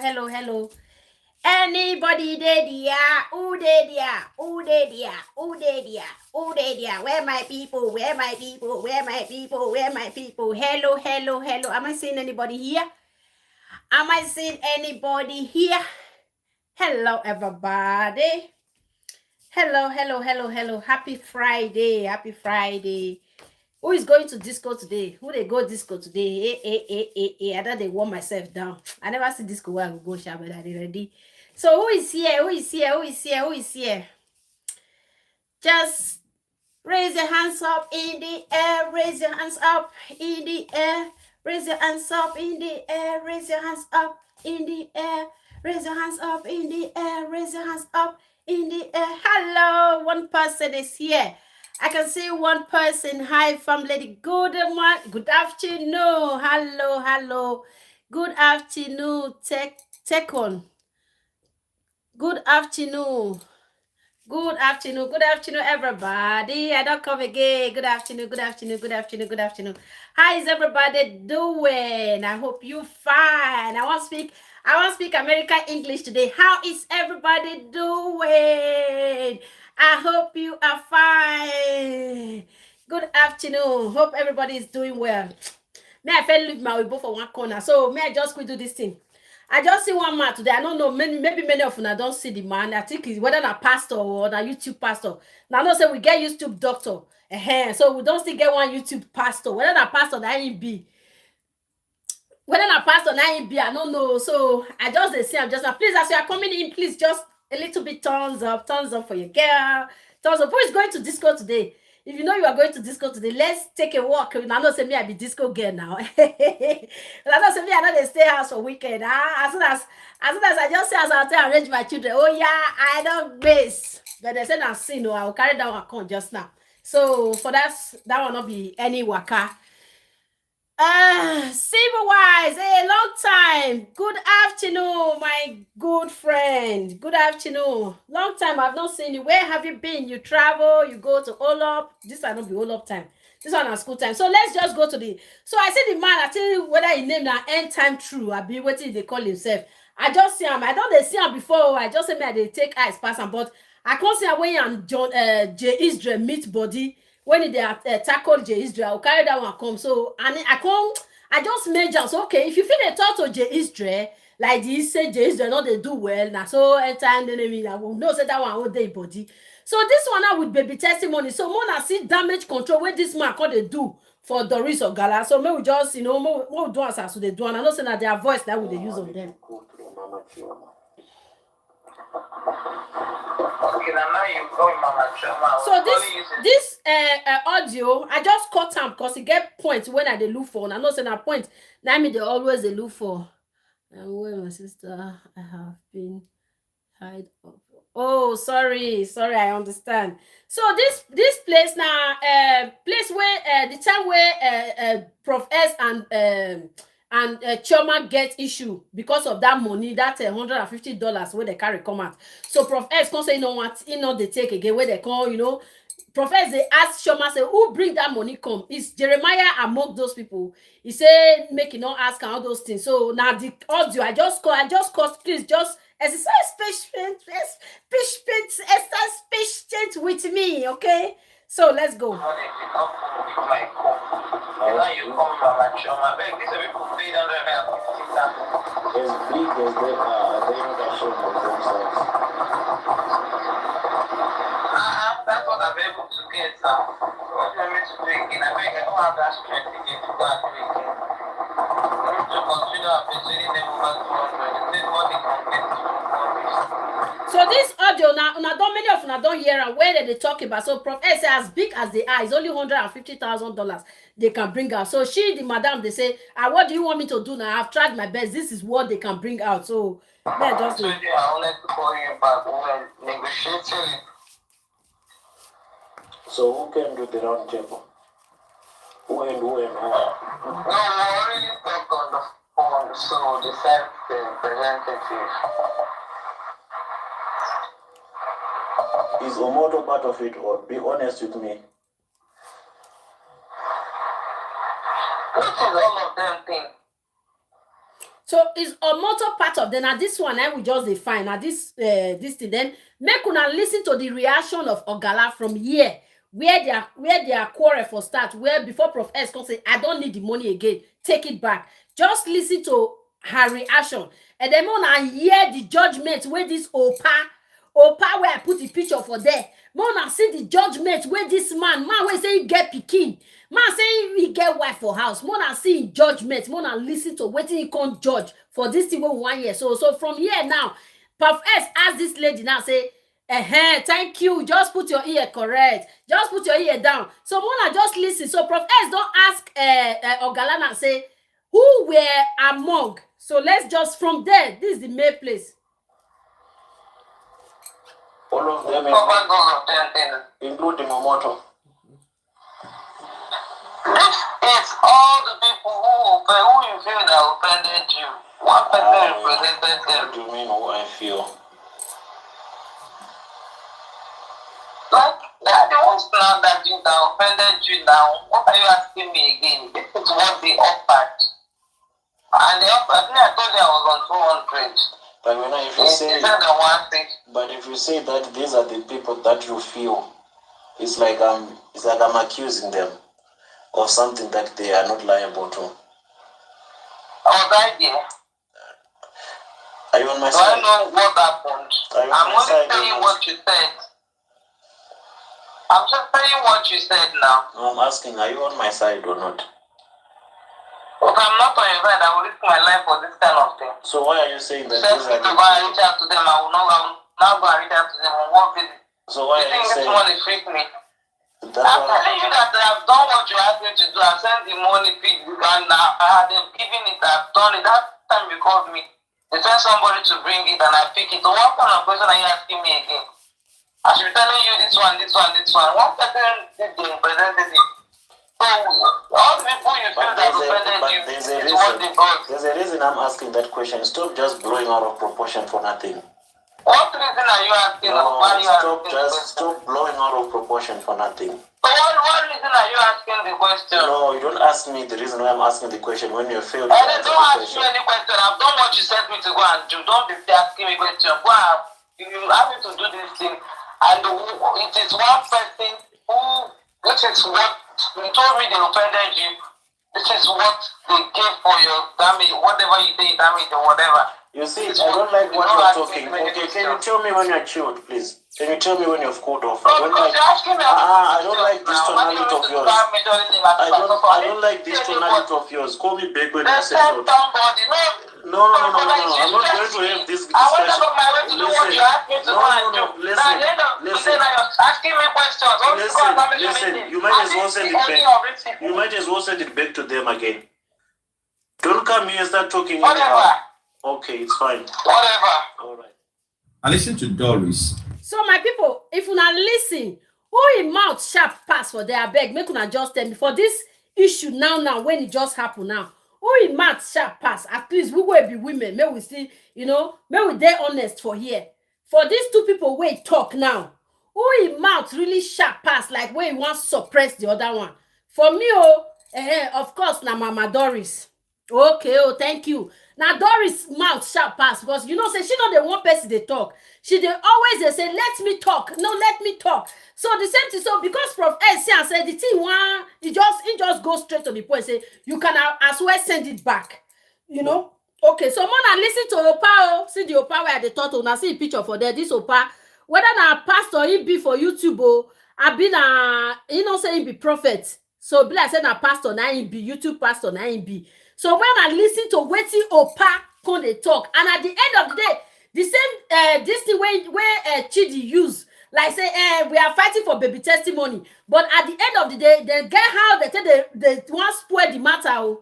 hello. Anybody there? Who there? Who there? Who there? Who there? Where my people? Where my people? Where my people? Where my people? Hello. Am I seeing anybody here? Am I seeing anybody here? Hello, everybody. Hello. Happy Friday. Who is going to disco today? Who they go disco today? I thought they warm myself down. I never see disco where I go shower, but I ready. So who is here? Who is here? Just raise your hands up in the air. Raise your hands up in the air. Raise your hands up in the air. Raise your hands up in the air. Raise your hands up in the air. Raise your hands up in the air. Hello, one person is here. I can see one person. Hi, family. Good afternoon. Hello. Good afternoon. Take on. Good afternoon, everybody. I don't come again. Good afternoon. How is everybody doing? I hope you fine. I want to speak American English today. How is everybody doing? I hope you are fine. Good afternoon. Hope everybody is doing well. May I fell leave my Weibo for one corner. So may I just quick do this thing. I just see one man today. I don't know. Maybe many of you don't see the man. I think he's whether a pastor or a YouTube pastor. Now, I know say we get YouTube doctor. So we don't still get one YouTube pastor. Whether a pastor that ain't be. Whether a pastor that ain't be, I don't know. So I just say, I'm just please, as you are coming in, please just a little bit thumbs up for your girl. Thumbs up. Who is going to disco today? If you know you are going to disco today, let's take a walk. I know say me I be disco girl now. I know say me I know they stay house for weekend. As soon as I just say as I arrange my children, oh yeah, I don't miss. But they said I'm sin, I will carry that one account just now. So for that will not be any waka. Civil Wise, hey, long time. Good afternoon, my good friend. Good afternoon. Long time I've not seen you. Where have you been? You travel, you go to Olop. This will not be Olop time. This one is school time. So let's just go to the. So I see the man. I tell you whether he named an end time true. I be waiting. They call himself. I just see him. I don't they see him before. I just say me they take eyes pass him, but I can't see him when you and John J Israel meet body. When they tackle J Israel, I'll carry that one come. So and I just measure. So okay, if you feel they talk to J Israel like this, say J Israel not they do well now. So anytime the enemy, I will know say that one all day body. So this one now with baby testimony. So more than see damage control where this man can they do for Doris or Gala. So maybe we just more do as they do, and I know say that their voice that would they use on them. Okay, now you call Mama Choma. So this audio, I just cut him because he get points when I they look for. And I know say that point. Now me they always they look for. And where my sister, I have been hide up. Oh, sorry, I understand. So this place now, place where the time where Prof S and Chioma get issue because of that money, that $150 where they carry come out. So Prof S can say you know what, they take again where they call Prof S they ask Chioma say who bring that money come? Is Jeremiah among those people? He said make you not ask all those things. So now the audio I just call please just exercise patience with me, okay? So let's go. Now you come Mama Choma. These people paid $150,000. There's big, there's that, they not ashamed of themselves. That's what I'm able to get now. What do you want me to do again? I don't have that strength again to go and do again. I need to consider appreciating them over 200. This is what they can get to. So this audio now, don't many of you don't hear where they talk about. So Prof S say as big as they are, it's only $150,000 they can bring out. So the madam they say, what do you want me to do now? I've tried my best. This is what they can bring out. So I wanted to call you back when negotiating. So who can do the round table? Who? No, we already talked on the phone, so the same representative. Is Omoto part of it, or be honest with me? What is all of them think? So it's a motor part of them. Now this one I will just define. Now this thing. Then make una listen to the reaction of Ogala from here, where they are quarrel for start, where before Prof S come say, I don't need the money again, take it back. Just listen to her reaction. And then I hear the judgment where this Opa where I put the picture for there. I see the judgment where this man where say he get pikin. Man say he get wife for house. I see judgment. I listen to what he can't judge for this thing 1 year. So from here now, Prof S ask this lady now say, thank you. Just put your ear correct. Just put your ear down. So Mona just listen. So Prof S don't ask Ogalana say who were among. So let's just from there. This is the main place. All of them, including Omoto. It's all the people who you feel that offended you. One person represented them. What do you mean who I feel? Like, they are the ones now that offended you now. What are you asking me again? This is what they offered. And they offered me, I told you I was on 200. But if you say, but if you say that these are the people that you feel, it's like I'm accusing them of something that they are not liable to. Was I there? Are you on my Do side? I know what happened? I'm only saying what you said. I'm just saying what you said now. No, I'm asking, are you on my side or not? But I'm not on your side. I will risk my life for this kind of thing. So why are you saying that these are the people? Reach out to them. I will not go and reach out to them on one visit. So why are you saying this money freak me? I'm telling you that I have done what you asked me to do. I've sent the money, and I had them giving it. I've done it. That time you called me, they sent somebody to bring it, and I pick it. So what kind of question are you asking me again? I should be telling you this one. One person did the representative. So all the people you feel that offended you is what they got. There's a reason I'm asking that question. Stop just blowing out of proportion for nothing. What reason are you asking? Stop blowing out of proportion for nothing. So what reason are you asking the question? No, you don't ask me the reason why I'm asking the question when you failed to answer answer don't the ask question. me any question. I've done what you said me to go and do. Don't be asking me question. Go and, you have me to do this thing. And it is one person who, this is what, you told me they offended you. This is what they gave for your damage, whatever you say, damage or whatever. You see, I don't like what you're talking. Okay, can you tell me when you're chilled, please? Can you tell me when you've cooled off? I don't like this tonality of yours. I don't like this tonality of yours. Call me back when you're settled. No. I'm not going to have this discussion. Listen. You might as well send it back. You might as well send it back to them again. Don't come here and start talking anyhow. Okay, it's fine. Whatever. All right. I listen to Doris. So my people, if you not listen, who in mouth sharp pass for their beg, make una just tell me for this issue now when it just happen now. Who in mouth sharp pass? At least we will be women. May we see, may we dey honest for here. For these two people wait talk now. Who in mouth really sharp pass like where you want suppress the other one? For me, of course, now Mama Doris. Okay, thank you. Now Doris mouth sharp pass because say she not the one person they talk. She they always say let me talk. No, let me talk. So the same thing. So because Prof S said the thing one, he just go straight to the point. Say you can as well send it back. Okay. So Mona listen to Opa. See the Opa where they thought now see a picture for there. This Opa whether na pastor he be for YouTube I be na say he be prophet. So be like say na pastor na he be YouTube pastor na he be. So when I listen to wetin Opa come dey talk, and at the end of the day, the same this thing where Chidi use, like say we are fighting for baby testimony, but at the end of the day, they get how they say they want spoil the matter.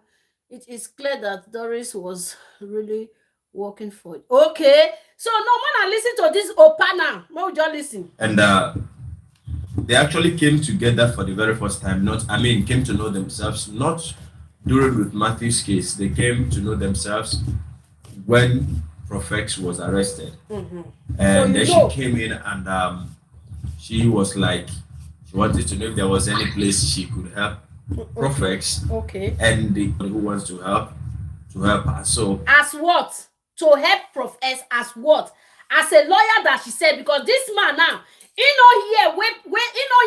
It is clear that Doris was really working for it. Okay, so no man, I listen to this Opa now. More just listen. And they actually came together for the very first time. Came to know themselves not during Ruth Matthew's case. They came to know themselves when Prof X was arrested. Mm-hmm. And then she came in and she was like, she wanted to know if there was any place she could help Prof X. Okay. And the who wants to help to help her. So as what? To help Prof S as what? As a lawyer that she said, because this man now, he no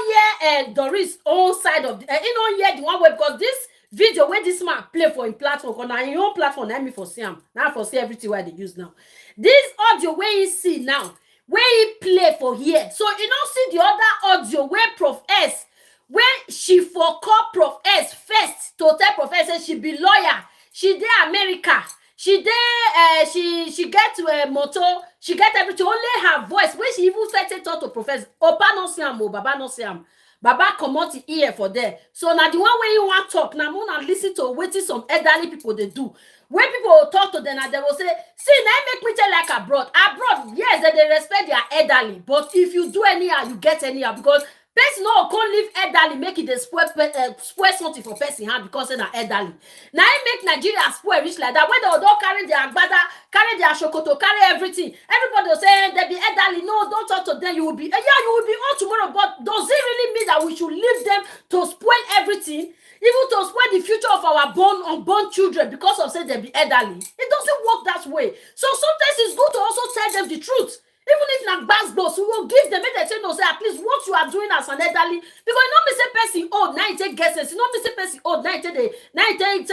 hear Doris own side of the, he no hear the one way, because this video where this man play for him platform, because now his own platform, let me for see him. Now for see everything where they use now. This audio where he see now, where he play for here. So you don't see the other audio where Prof S, when she for call Prof S first to tell Prof S say she be lawyer, she dey America, she dey she get motor, she get everything, only her voice when she even first talk to Prof S. Opa no see am, Baba no see am. Baba comot the ear for there. So now the one way you want talk, now muna listen to wetin some elderly people they do. When people will talk to them, and they will say, see, now make me tell like abroad. Abroad, yes, they respect their elderly, but if you do anyhow, you get anyhow, because person no can't live elderly, make it a spoil something for person hand because they're elderly. Now I make Nigeria spoil rich like that. When they don't carry their agbada, carry their shokoto, carry everything, everybody will say they be elderly. No, don't talk to them. You will be, you will be on tomorrow. But does it really mean that we should leave them to spoil everything? Even to spoil the future of our unborn children because of say they be elderly. It doesn't work that way. So sometimes it's good to also tell them the truth. Even if na bass boss, we will give them, make they say no, say at least what you are doing as an elderly, because you know me say person old, now you take guesses, you know me say person old, now you take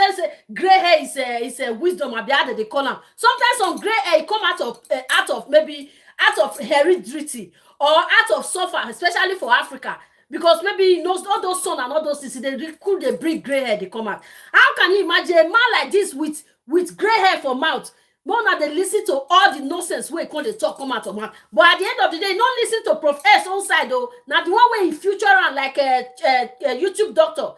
gray hair is a wisdom, or they call them. Sometimes some gray hair come out of maybe out of heredity or out of suffer, especially for Africa. Because maybe you know all those sun and all those things, they bring gray hair, they come out. How can you imagine a man like this with gray hair for mouth? More now they listen to all the nonsense where they talk come out of mouth. But at the end of the day, don't listen to Prof S on side though. Now the one way in future and like a YouTube doctor.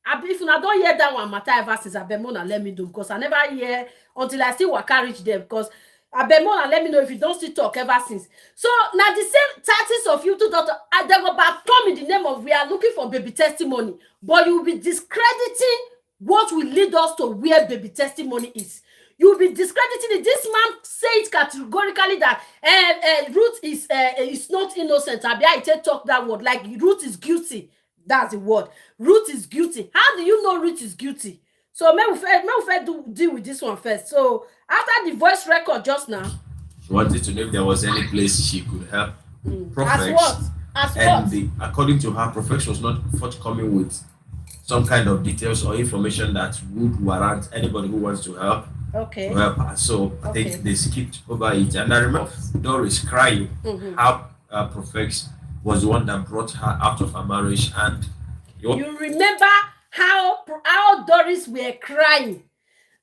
If I don't hear that one matter ever since Abemona let me do, because I never hear until I still work reach there, because Abemona let me know if you don't still talk ever since. So now the same 30s of YouTube doctor, they will back come in the name of we are looking for baby testimony, but you will be discrediting what will lead us to where baby testimony is. You'll be discrediting it. This man said categorically that Ruth is not innocent. I talk that word like Ruth is guilty. That's the word. Ruth is guilty. How do you know Ruth is guilty? So may we deal with this one first. So after the voice record just now, she wanted to know if there was any place she could help Prof as what? As and according to her, Prof was not forthcoming with some kind of details or information that would warrant anybody who wants to help. Okay. So I think they skipped over it. And I remember Doris crying how Prof was the one that brought her out of her marriage. And you remember how Doris were crying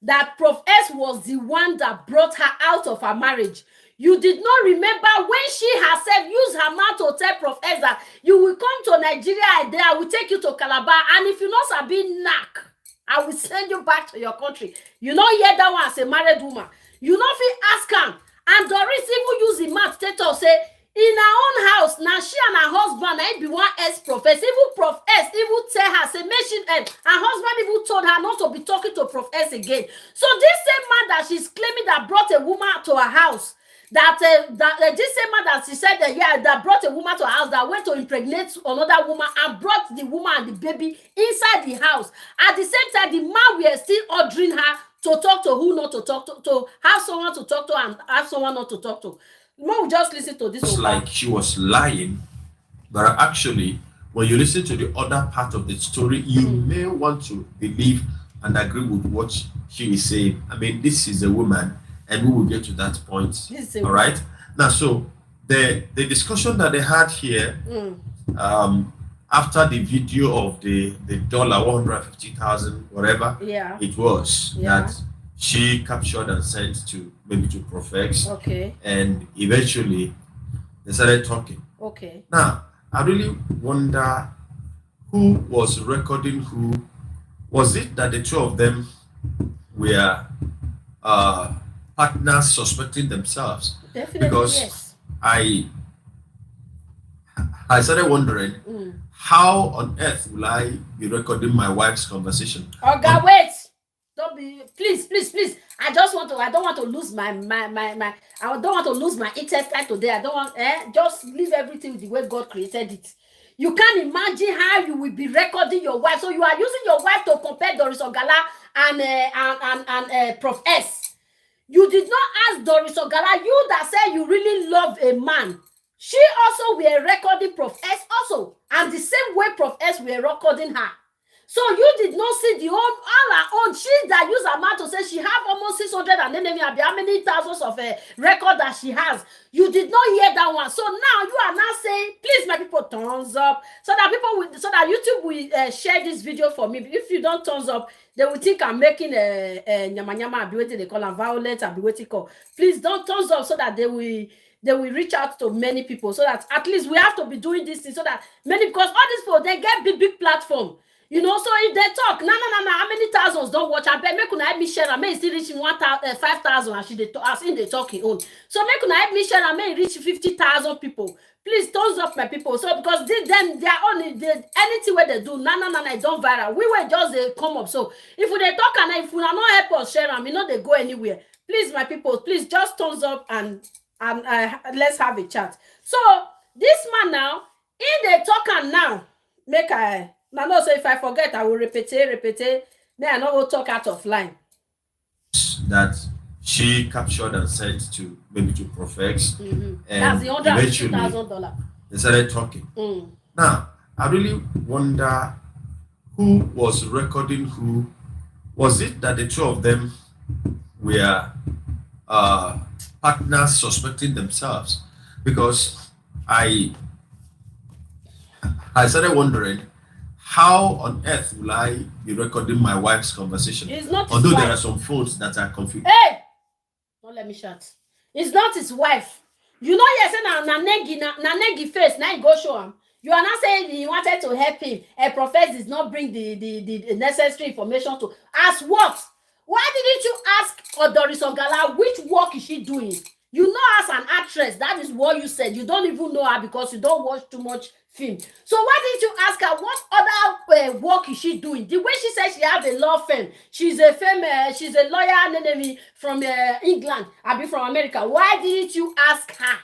that Prof S was the one that brought her out of her marriage. You did not remember when she herself used her mouth to tell Prof S that you will come to Nigeria and I will take you to Calabar, and if you not be knack, I will send you back to your country. You know, hear that one as a married woman. You know, if you ask her, and Doris even use the mouth to say, in her own house, now she and her husband, I be one ex-Prof S. Even Prof S, even tell her, say, her husband even told her not to be talking to Prof S again. So this same man that she's claiming that brought a woman to her house, that this same man that she said that brought a woman to her house, that went to impregnate another woman and brought the woman and the baby inside the house. At the same time, the man were still ordering her to talk to who not to talk to have someone to talk to and have someone not to talk to. No, just listen to this. It's like she was lying, but actually, when you listen to the other part of the story, you may want to believe and agree with what she is saying. I mean, this is a woman, and we will get to that point. All right. Now, so the discussion that they had here, after the video of the dollar 150,000, whatever it was that she captured and sent to Prof X. Okay. And eventually they started talking. Okay. Now, I really wonder who was recording who. Was it that the two of them were partners suspecting themselves? Definitely, because yes. I started wondering how on earth will I be recording my wife's conversation? Oh God, wait. Don't be, please. I don't want to lose my I don't want to lose my intestine today. I don't want, just leave everything the way God created it. You can't imagine how you will be recording your wife. So you are using your wife to compare Doris Ogala and Prof S. You did not ask Doris Ogala, you that said you really love a man. She also were recording Prof S also. And the same way Prof S were recording her. So you did not see the all her own. She that use her mouth to say she have almost 600 and then how many thousands of record that she has. You did not hear that one. So now you are now saying, please, my people, thumbs up, so that people will, so that YouTube will share this video for me. If you don't thumbs up, they will think I'm making a nyama nyama. I'll be waiting. They call them violent. I'll be waiting. Please don't thumbs up so that they will reach out to many people. So that at least we have to be doing this thing so that many, because all these people they get big platform. You know, so if they talk, no, how many thousands don't watch? I bet make una help me share. I may still reach 5,000 as she as in the talking own. So make una help me share. I may reach 50,000 people. Please thumbs up, my people. So because they are only anything where they do, no, it don't viral. We were just come up. So if they talk and if we are not help us share, you know they go anywhere. Please, my people, please just thumbs up and let's have a chat. So this man now, in the talk and now make I. Now, so if I forget, I will repeat. Then I not go talk out of line. That she captured and sent to maybe to Prof X, and that's the $150,000. They started talking. Now, I really wonder who was recording who. Was it that the two of them were partners suspecting themselves? Because I started wondering, how on earth will I be recording my wife's conversation? It's not although his there wife. are some phones that are confused. Hey! Don't let me shout. It's not his wife. You know, you say Nanegi face, now you go show him. You are not saying he wanted to help him. A prophet does not bring the necessary information to ask what? Why didn't you ask Doris Ogala which work is she doing? You know, as an actress, that is what you said. You don't even know her because you don't watch too much film. So why didn't you ask her what other work is she doing? The way she said she has a law firm, she's a lawyer from England, I be from America. Why didn't you ask her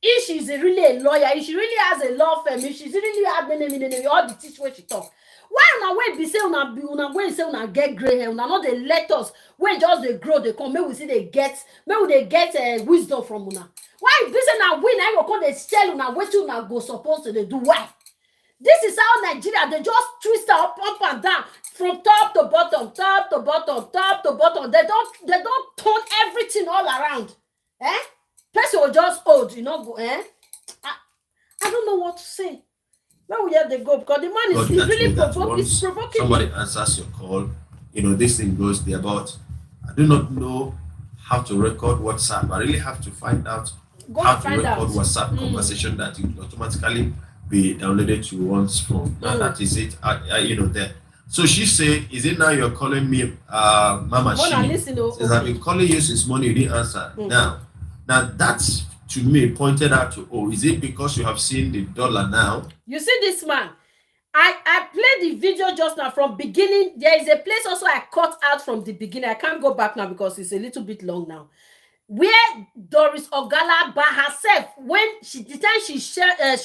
if she's really a lawyer, if she really has a law firm, if she's really has all the teach where she talk? Why una wey be say una wey say una get gray hair, una no dey let us when just they grow, they come, make we see they get wisdom from una. Why be say na we na go come dey tell una wetin una go supposed to dey do? Why? This is how Nigeria, they just twist up and down from top to bottom. They don't turn everything all around. Person will just hold, you know, go, I don't know what to say. Where will they go? Because the man is really provoking. Somebody answers your call, you know, this thing goes there, but I do not know how to record WhatsApp. I really have to find out how to record WhatsApp conversation that it automatically be downloaded to one's phone. That is it, you know, there. So she said, is it now you're calling me Mama She? Since I've been calling you since morning, you didn't answer. Now that's to me pointed out to, is it because you have seen the dollar now? You see this man, I played the video just now from beginning. There is a place also I cut out from the beginning. I can't go back now because it's a little bit long now. Where Doris Ogala by herself, when the time she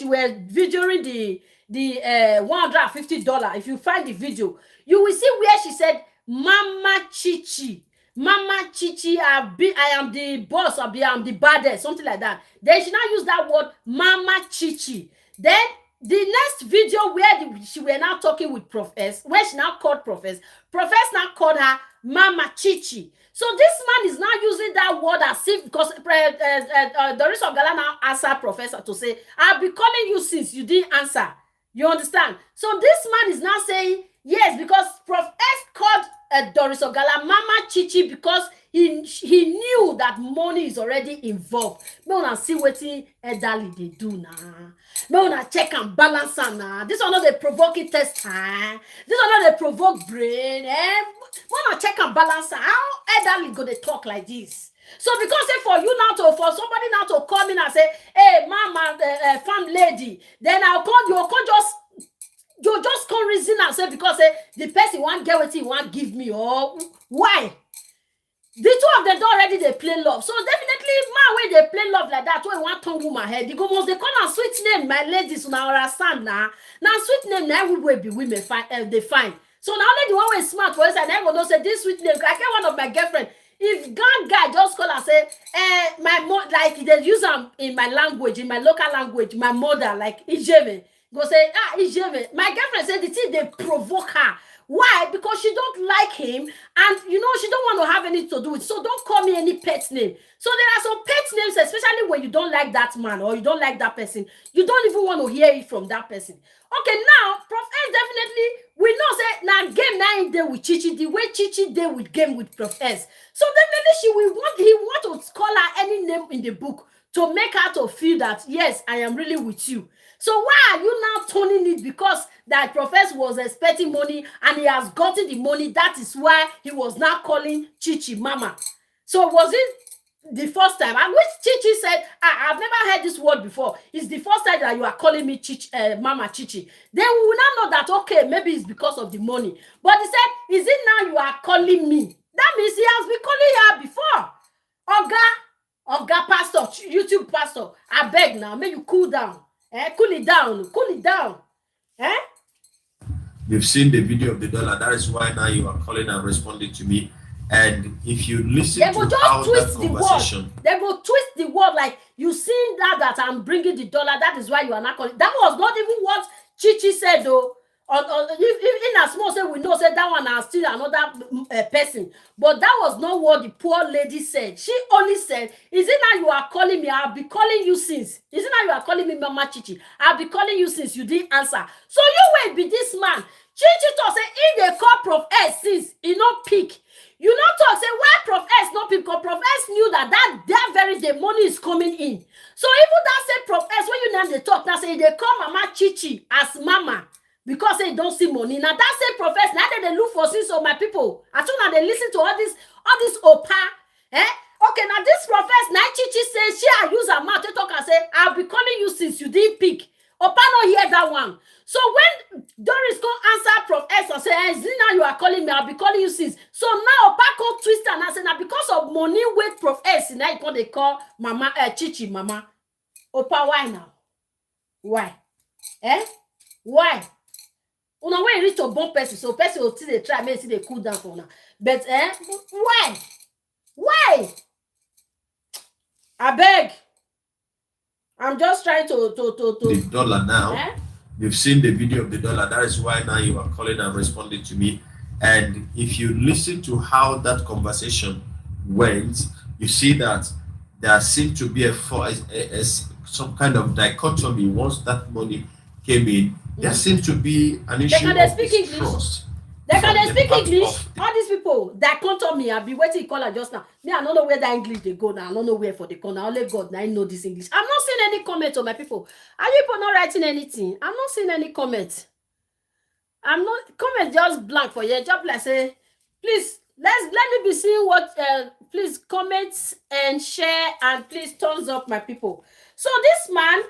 was videoing the $150. If you find the video, you will see where she said, Mama Chichi, I am the boss, I am the baddest, something like that. Then she now use that word, Mama Chichi. Then the next video where she were now talking with Prof S, where she now called Prof S now called her Mama Chichi. So this man is now using that word as if, because Doris Ogala now asked her professor to say, I've been calling you since you didn't answer. You understand? So this man is now saying, yes, because Prof S called Doris Ogala Mama Chichi because he knew that money is already involved. Me wanna see what elderly they do now. Me wanna check and balance now. This one not the provoking test. This one not the provoke brain. Wanna check and balance how elderly go they talk like this? So because for you now for somebody now to come in and say, hey, mama, farm lady, then I'll call you just come reason and say because the person won't get what he won't give me, or why? The two of them don't already they play love. So definitely man when they play love like that, when one tongue woman head, they go must they call her sweet name, my ladies now understand now. Now sweet name now we will be women find they find. So now only the one way smart for us and I will say this sweet name. I get one of my girlfriend. If gang guy just call and say, my mom like they use them in my language, in my local language, my mother like Ijeme, go say Ijeme. My girlfriend said the thing they provoke her. Why? Because she don't like him, and you know she don't want to have anything to do with. So don't call me any pet name. So there are some pet names, especially when you don't like that man or you don't like that person. You don't even want to hear it from that person. Okay, now Prof S definitely we know say now game now in there with Chichi the way Chichi there with game with Prof S. So definitely he want to call her any name in the book to make her to feel that yes I am really with you. So why are you now turning it because that Professor was expecting money and he has gotten the money? That is why he was now calling Chichi Mama. So was it the first time? And which Chichi said, I've never heard this word before. It's the first time that you are calling me Chichi, Mama Chichi. Then we will now know that, okay, maybe it's because of the money. But he said, is it now you are calling me? That means he has been calling her before. Oga pastor, YouTube pastor, I beg now, make you cool down. Cool it down. You've seen the video of the dollar. That is why now you are calling and responding to me. And if you listen they to how that conversation, they will twist the word like you seen that I'm bringing the dollar. That is why you are not calling. That was not even what Chichi said though. In as small say we know say that one is still another person, but that was not what the poor lady said. She only said, "Is it now you are calling me? I'll be calling you since. Is it now you are calling me Mama Chichi? I'll be calling you since you didn't answer. So you will be this man." Chichi talk say if they call Prof S since he not pick. You not talk say why Prof S not pick because Prof S knew that very day money is coming in. So even that say Prof S when you name the talk now say they call Mama Chichi as Mama. Because they don't see money. Now that same professor, now they look for since of my people. As soon as they listen to all this opa, okay, now this professor, now Chichi says she I use her mouth to talk and say, I'll be calling you since you didn't pick. Opa not hear that one. So when Doris go answer Prof S and say, hey, now you are calling me, I'll be calling you since. So now Opa go twist and I say, now because of money with Prof S, now you can they call Mama Chichi Mama. Opa, why now? Why? Why? Una when you reach to bomb person, so person will still they try, maybe see they cool down for now. But why? Why? I beg. I'm just trying to the dollar now. You've seen the video of the dollar. That is why now you are calling and responding to me. And if you listen to how that conversation went, you see that there seemed to be some kind of dichotomy once that money came in. There seems to be an issue of distrust. They can speak English. All these people that come to me, I'll be waiting to call her just now. Me, I don't know where that English they go now. I don't know where for the corner. Only God now I know this English. I'm not seeing any comments on my people. Are you people not writing anything? I'm not seeing any comments. I'm not comment just blank for you. Just like say, please let me be seeing what please comment and share and please thumbs up my people. So this man.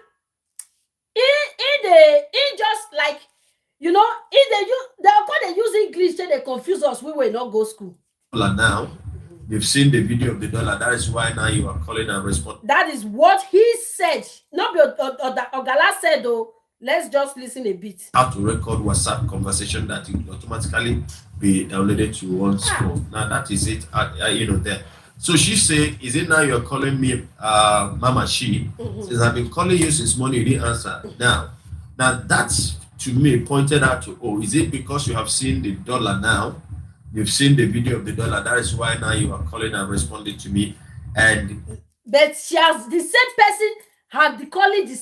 He just like, you know, they use English, they confuse us. We will not go school. Now, you've seen the video of the dollar. That is why now you are calling and responding. That is what he said. Not Ogala said though. Let's just listen a bit. How to record WhatsApp conversation that will automatically be downloaded to one's phone. Now that is it. There. So she said, is it now you're calling me Mama She? Says, I've been calling you since morning, you didn't answer. Now that's to me pointed out to, is it because you have seen the dollar now? You've seen the video of the dollar. That is why now you are calling and responding to me. But she has the same person had been calling the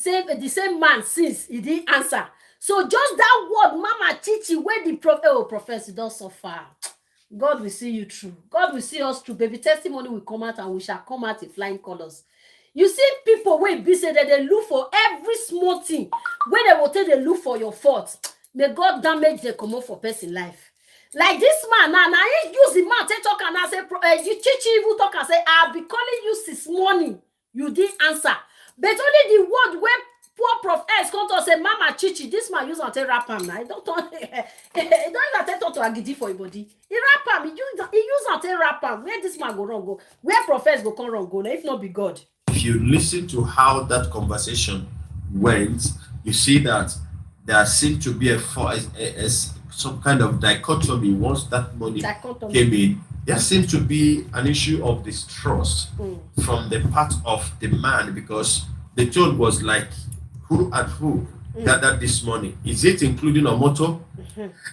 same man since he didn't answer. So just that word, Mama Chichi, where the professor does so far. God will see you through. God will see us through. Baby, testimony will come out and we shall come out in flying colors. You see people where be say that they look for every small thing. Where they will tell they look for your fault. May God damage the common for person life. Like this man, now he use the mouth to talk and I say, you Chichi even talk and say, I'll be calling you since morning. You didn't answer. But only the word where poor Prof S come to say, Mama Chichi, this man use until rap him now. He don't talk to Agidi for anybody. He rap him, he use until rap him. Where this man go wrong go? Where Prof S go come wrong go? If not be God. If you listen to how that conversation went, you see that there seemed to be some kind of dichotomy once that money came in. There seemed to be an issue of distrust from the part of the man, because the tone was like, who gathered this money? Is it including Omoto?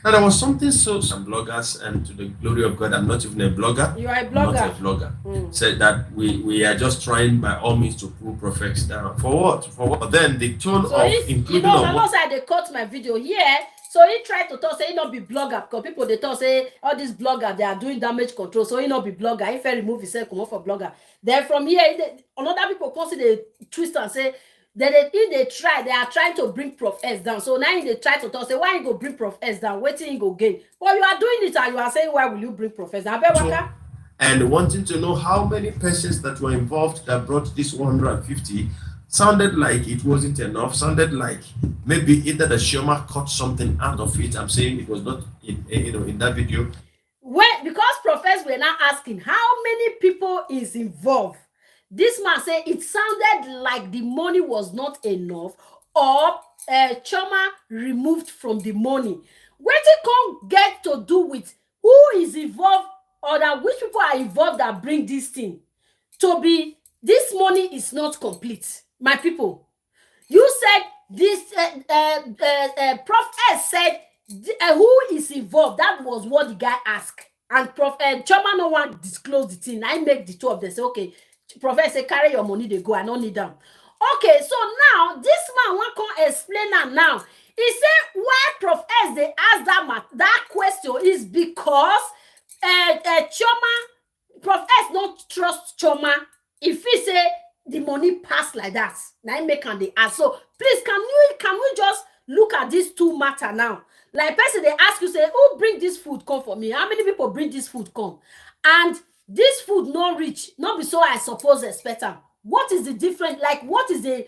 Now there was something so some bloggers, and to the glory of God, I'm not even a blogger. You are a blogger. I'm not a vlogger. Said that we are just trying by all means to pull Prophet down. For what? For what? But then the tone of including Omoto. They cut my video here. So he tried to talk, say he not be blogger, because people they talk say all these bloggers they are doing damage control, so he not be blogger. If he remove himself, come off for blogger. Then from here, another people consider the twist and say that they are trying to bring Prof S down. So now they try to talk, say why you go bring Prof S down? Waiting you go gain. But you are doing it and you are saying why will you bring Prof S down? And wanting to know how many persons that were involved that brought this 150. Sounded like it wasn't enough. Sounded like maybe either the Shoma cut something out of it. I'm saying it was not in that video. Well, because Professors were now asking how many people is involved. This man said it sounded like the money was not enough, or Choma removed from the money. What it can get to do with who is involved, or that which people are involved that bring this thing to be? This money is not complete. My people, you said this, Prof S said, who is involved? That was what the guy asked. And Prof Choma no one disclosed the thing. I make the two of them say, okay, Prof S say, carry your money, they go, I don't need them. Okay, so now, this man want to explain that now. He said, why Prof S, they ask that question is because Choma, Prof S don't trust Choma. If he say, the money pass like that. Now make and they ask. So please, can we just look at these two matter now? Like person they ask you, say, who bring this food come for me? How many people bring this food come? And this food not reach, not be so I suppose expect them. What is the difference? Like what is the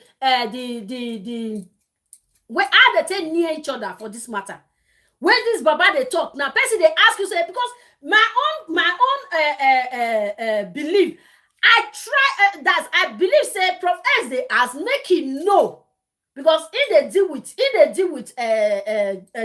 where are they near each other for this matter? When this Baba they talk now, person they ask you, say, because my own belief. I try that I believe say Prof S they ask make him know, because if they deal with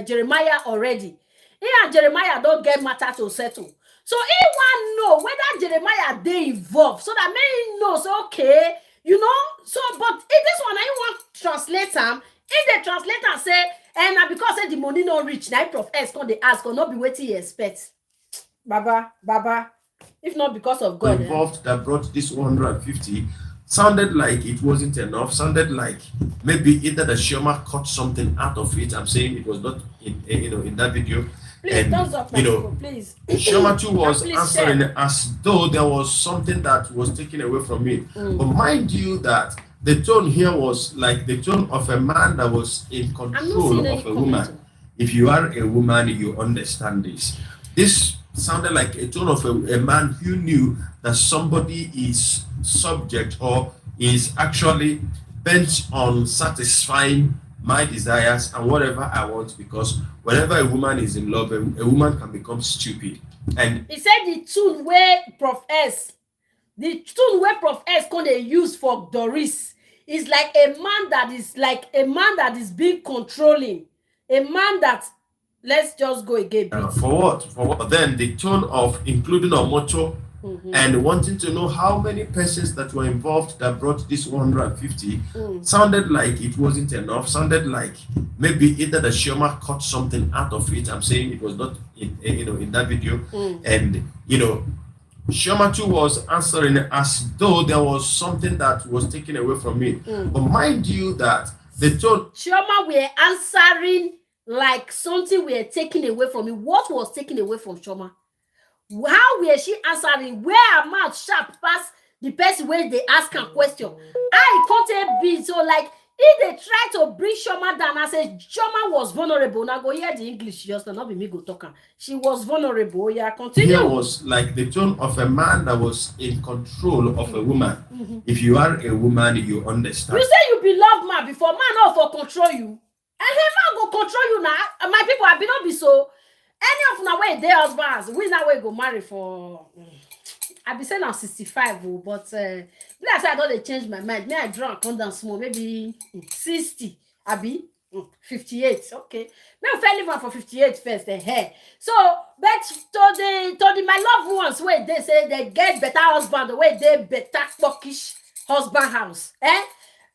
Jeremiah already, he and Jeremiah don't get matter to settle. So he want know whether Jeremiah they involved, so that may know. So okay, you know. So but if this one I want translate them, if the translator say and because say the money not reach, now Prof S come they ask or not be waiting he expect. Baba. If not because of God involved that brought this 150, sounded like it wasn't enough. Sounded like maybe either the Shoma cut something out of it. I'm saying it was not in that video. Please, and people, please. Shoma too was answering as though there was something that was taken away from it. But mind you that the tone here was like the tone of a man that was in control of a woman. If you are a woman, you understand this. This sounded like a tone of a man who knew that somebody is subject or is actually bent on satisfying my desires and whatever I want, because whenever a woman is in love, a woman can become stupid. And he said the tune where Prof S can they use for Doris is like a man that is being controlling, a man that. Let's just go again. For what? Then the tone of including Omoto and wanting to know how many persons that were involved that brought this 150 sounded like it wasn't enough. Sounded like maybe either the Shoma cut something out of it. I'm saying it was not in that video. And Shoma too was answering as though there was something that was taken away from it. But mind you that the tone Shoma were answering like something were taken away from me. What was taken away from Shoma? How were she answering? Where her mouth sharp past the person where they ask her question? I can't be so like if they try to bring Shoma down, I say Shoma was vulnerable. Now go hear the English just not be me go talking. She was vulnerable. Yeah, continue. Here was like the tone of a man that was in control of a woman. If you are a woman, you understand. You say you be love man before man not for control you. And him man go control you now. My people have been not be so. Any of now way they husbands, we now we go marry for. I be saying I'm 65, but like I said, I don't change my mind. Me I drunk, come down small, maybe 60. I be 58. Okay, me I fell live for 58 first. So, but to the my loved ones, where they say they get better husband, the way they better Turkish husband house,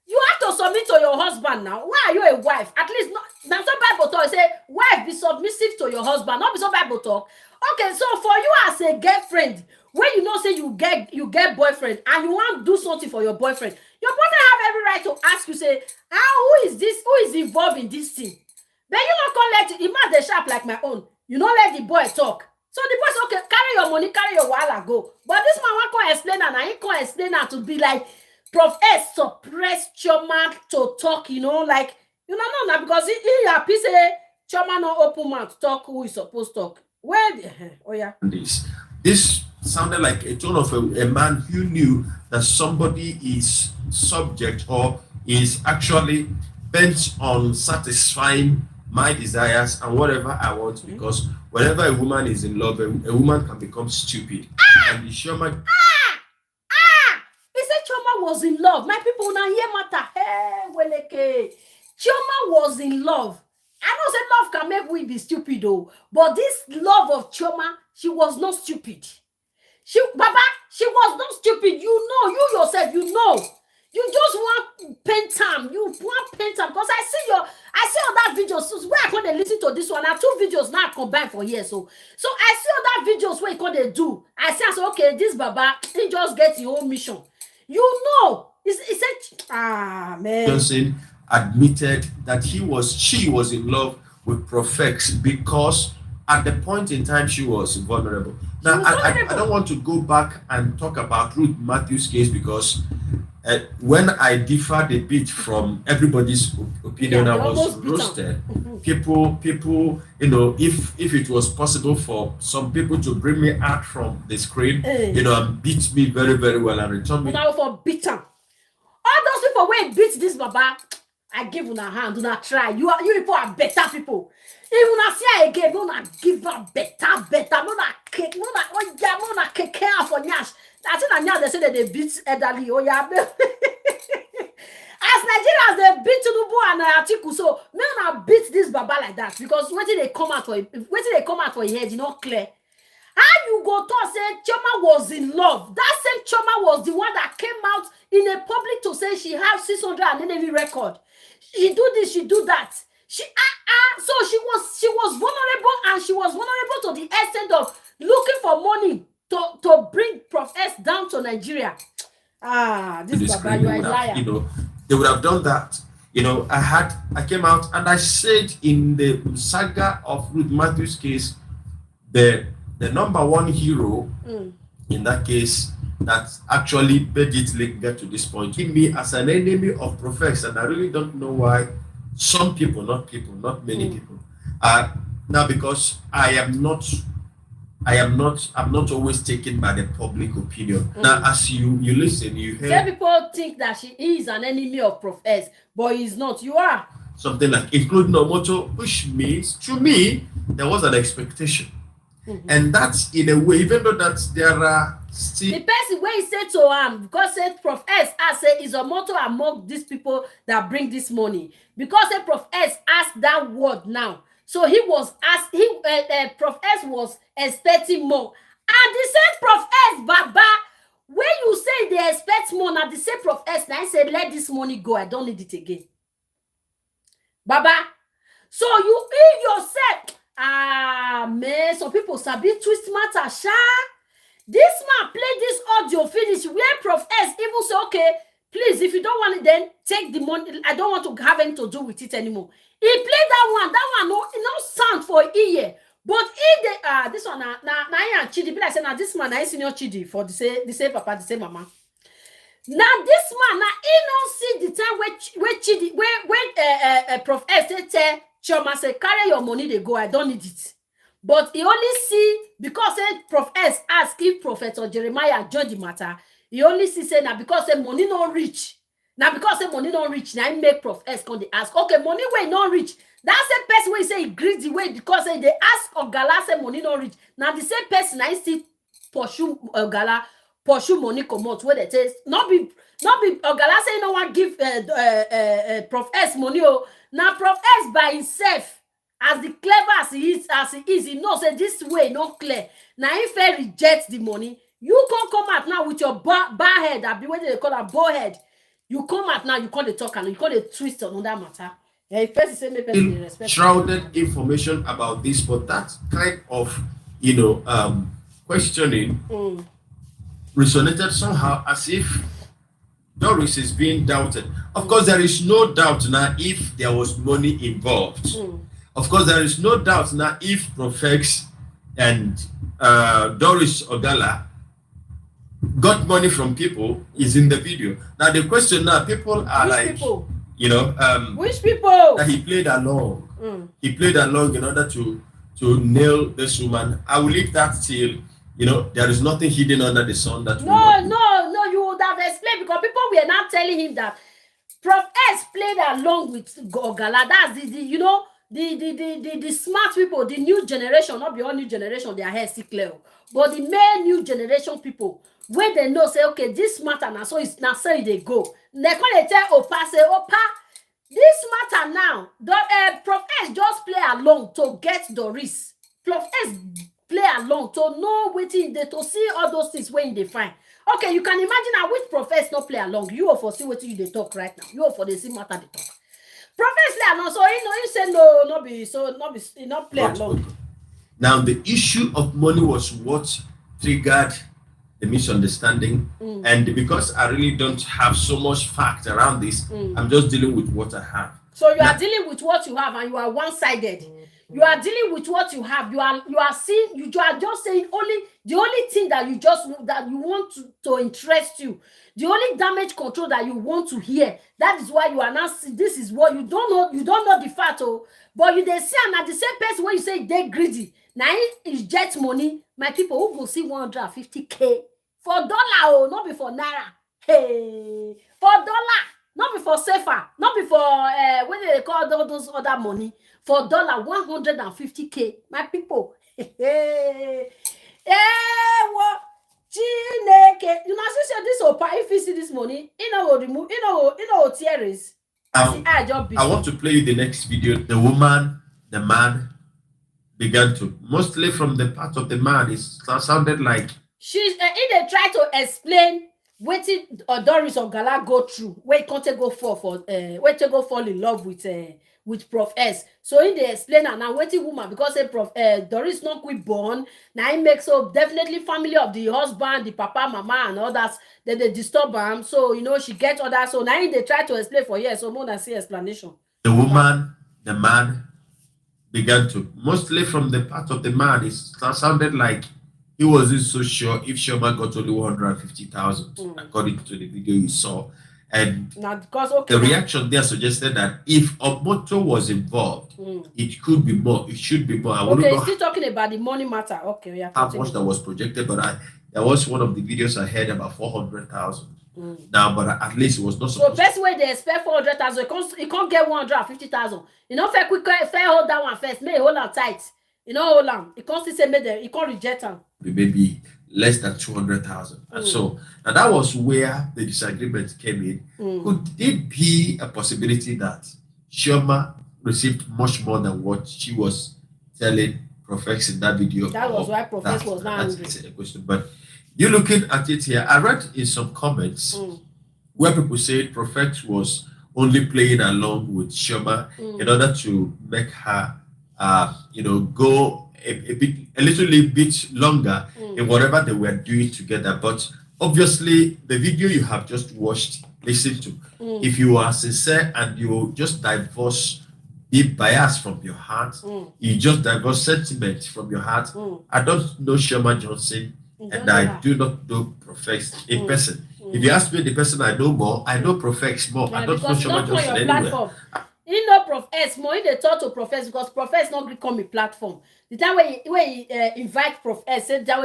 you have to submit to your husband now. Why are you a wife? At least not. Now some Bible talk say, wife be submissive to your husband. Not be some Bible talk. Okay, so for you as a girlfriend, when you know say you get boyfriend and you want to do something for your boyfriend have every right to ask you, say, who is this? Who is involved in this thing? Then you not gonna let it man the sharp like my own. You not let the boy talk. So the boy say, okay, carry your money, carry your wallet, go. But this man want to explain and I ain't gonna explain that to be like Prof S suppress Chioma to talk, like no, because he happy say Chioma no open mouth talk who is supposed to talk. Where oh yeah. This sounded like a tone of a man who knew that somebody is subject or is actually bent on satisfying my desires and whatever I want, because whenever a woman is in love, a woman can become stupid. And the Chioma he said Chioma was in love. My people now hear matter. Hey, Chioma was in love. I know say love can make we be stupid though, but this love of Chioma, she was not stupid. She was not stupid. You yourself, you just want paint time. You want paint time because I see all that videos. So where I can listen to this one. I have 2 videos now combined for years. So I see all that videos where you can they do. I say, okay, this Baba, he just gets your own mission. He said, man. Johnson admitted that she was in love with Prof X because at the point in time she was vulnerable. Now I don't want to go back and talk about Ruth Matthews' case because when I differed a bit from everybody's opinion, I was roasted. People, if it was possible for some people to bring me out from the screen, and beat me very, very well and return me. But for beaten. All those people where beat this Baba, I give you a hand, do not try. You people are better people. If you not see again, do not give up better, no not cake, no not cake for Nyash. That's it. Now they say that they beat elderly. Oh yeah, as Nigerians they beat Tinubu and Atiku, so men not beat this Baba like that because when they come out for your head, not clear. How you go to say Chioma was in love? That same Chioma was the one that came out in a public to say she has 600 and enemy record. She do this, she do that. So she was vulnerable, and she was vulnerable to the extent of looking for money to bring Prof S down to Nigeria. This Baba, you are a liar. They would have done that. I came out and I said in the saga of Ruth Matthews' case, the number one hero in that case that actually made it get to this point, hit me as an enemy of Prof X, and I really don't know why some people, not many people, now because I'm not always taken by the public opinion. Now, as you listen, you hear some people think that she is an enemy of Prof S, but he's not. You are something like including Omoto, which means to me there was an expectation. And that's in a way, even though that there are still the person where he said to him, because said Prof S is a motto among these people that bring this money. Because Prof S asked that word now. So he was asked, Prof S was expecting more. And the same Prof S, Baba, when you say they expect more, now the same Prof S, now he said, let this money go. I don't need it again. Baba. So you yourself, man, some people sabi twist matter, sha. This man played this audio finish where Prof S even say, okay, please, if you don't want it, then take the money. I don't want to have anything to do with it anymore. He played that one no sound for a year. But if they this one now Chidi, be like say now this man I senior Chidi for the same papa, the same mama. Now this man now he don't see the time where Chidi when Prof S tell Chioma say carry your money they go, I don't need it. But he only see because Prof S ask if Prophet Jeremiah join the matter. He only see say now because money no reach. Now because the money don't reach, now make Prof S come they ask, okay, money way not reach. That's the person way say greedy way because they ask Ogala say money don't reach. Now the same person I still pursue Ogala, pursue money come out where they say not be Ogala say no one give Prof S money. Oh, now Prof S by himself, as the clever as he is, he knows that this way not clear. Now if he rejects the money, you can't come out now with your bar head, that be what they call a bow head. You come out now, you call the talk and you call the twist on that matter. If person say me person respect. Shrouded information about this, but that kind of questioning resonated somehow as if Doris is being doubted. Of course, there is no doubt now if there was money involved. Of course, there is no doubt now if Profex and Doris Ogala got money from people is in the video. Now the question now, people are which like, people? Which people? That he played along. He played along in order to nail this woman. I will leave that till there is nothing hidden under the sun that No, you would have explained because people were not telling him that Prof S played along with Ogala. That's the smart people, the new generation, not the old new generation, their hair still clear. But the main new generation people, where they know say, okay, this matter now, so it's now say they go. They can't tell Opa, say, Opa, this matter now, Prof S just play along to get Doris. Prof S play along to know waiting they to see all those things when they find. Okay, you can imagine now which Prof S not play along. You are for see what you they talk right now. You are for the same matter they talk. Prof S play along, so he said no, not play along. Now the issue of money was what triggered the misunderstanding, and because I really don't have so much fact around this, I'm just dealing with what I have. So you are dealing with what you have, and you are one-sided. You are dealing with what you have. You are seeing. You are just saying the only thing that you want to interest you. The only damage control that you want to hear. That is why you are not. This is what you don't know. You don't know the fact, but you they see and at the same person when you say they greedy. Now it's jet money. My people who go see 150K for dollar, not before naira. Hey, for dollar, not before safer, not before what they call all those other money. For dollar 150K, my people. Hey, what? You know, since this Opa, if you see this money, remove, tears. I want to play you the next video. The woman, the man began to, mostly from the part of the man, it sounded like she's they try to explain what Doris Ogala go through, where can't go where to go fall in love with Prof S. So in they explain and now waiting woman because Doris not quit born. Now it makes so definitely family of the husband, the papa, mama, and all that they disturb him. So she get all that. So now they try to explain for years. So more than see explanation. The woman, the man began to, mostly from the part of the man, it sounded like he wasn't so sure if Sherman got only 150,000 according to the video you saw. And now, because, the reaction there suggested that if Omoto was involved, it could be more. It should be more. I wouldn't know still talking about the money matter. Okay, yeah. How much that was projected, but there was one of the videos I heard about 400,000. Now, but at least it was not supposed. So best way they expect 400,000, it can't get 150,000. Fair quick, fair hold that one first. May hold on tight. Hold on. It can't say it can't reject them. Maybe less than 200,000. And so now that was where the disagreement came in. Could it be a possibility that Chioma received much more than what she was telling Profex in that video? That was why Profex was not angry. That's a question. But you're looking at it here. I read in some comments where people said Profex was only playing along with Chioma in order to make her go a little bit longer in whatever they were doing together. But obviously, the video you have just watched, listened to, if you are sincere and you just divorce the bias from your heart, you just divorce sentiment from your heart. I don't know Sherman Johnson, and I do not know Profex in person. If you ask me the person I know more, I know Profex more. I don't know Sherman Johnson anywhere. He know Prof S more. He dey talk to Prof S because Prof S not come me platform. The time when he invite Prof S, say that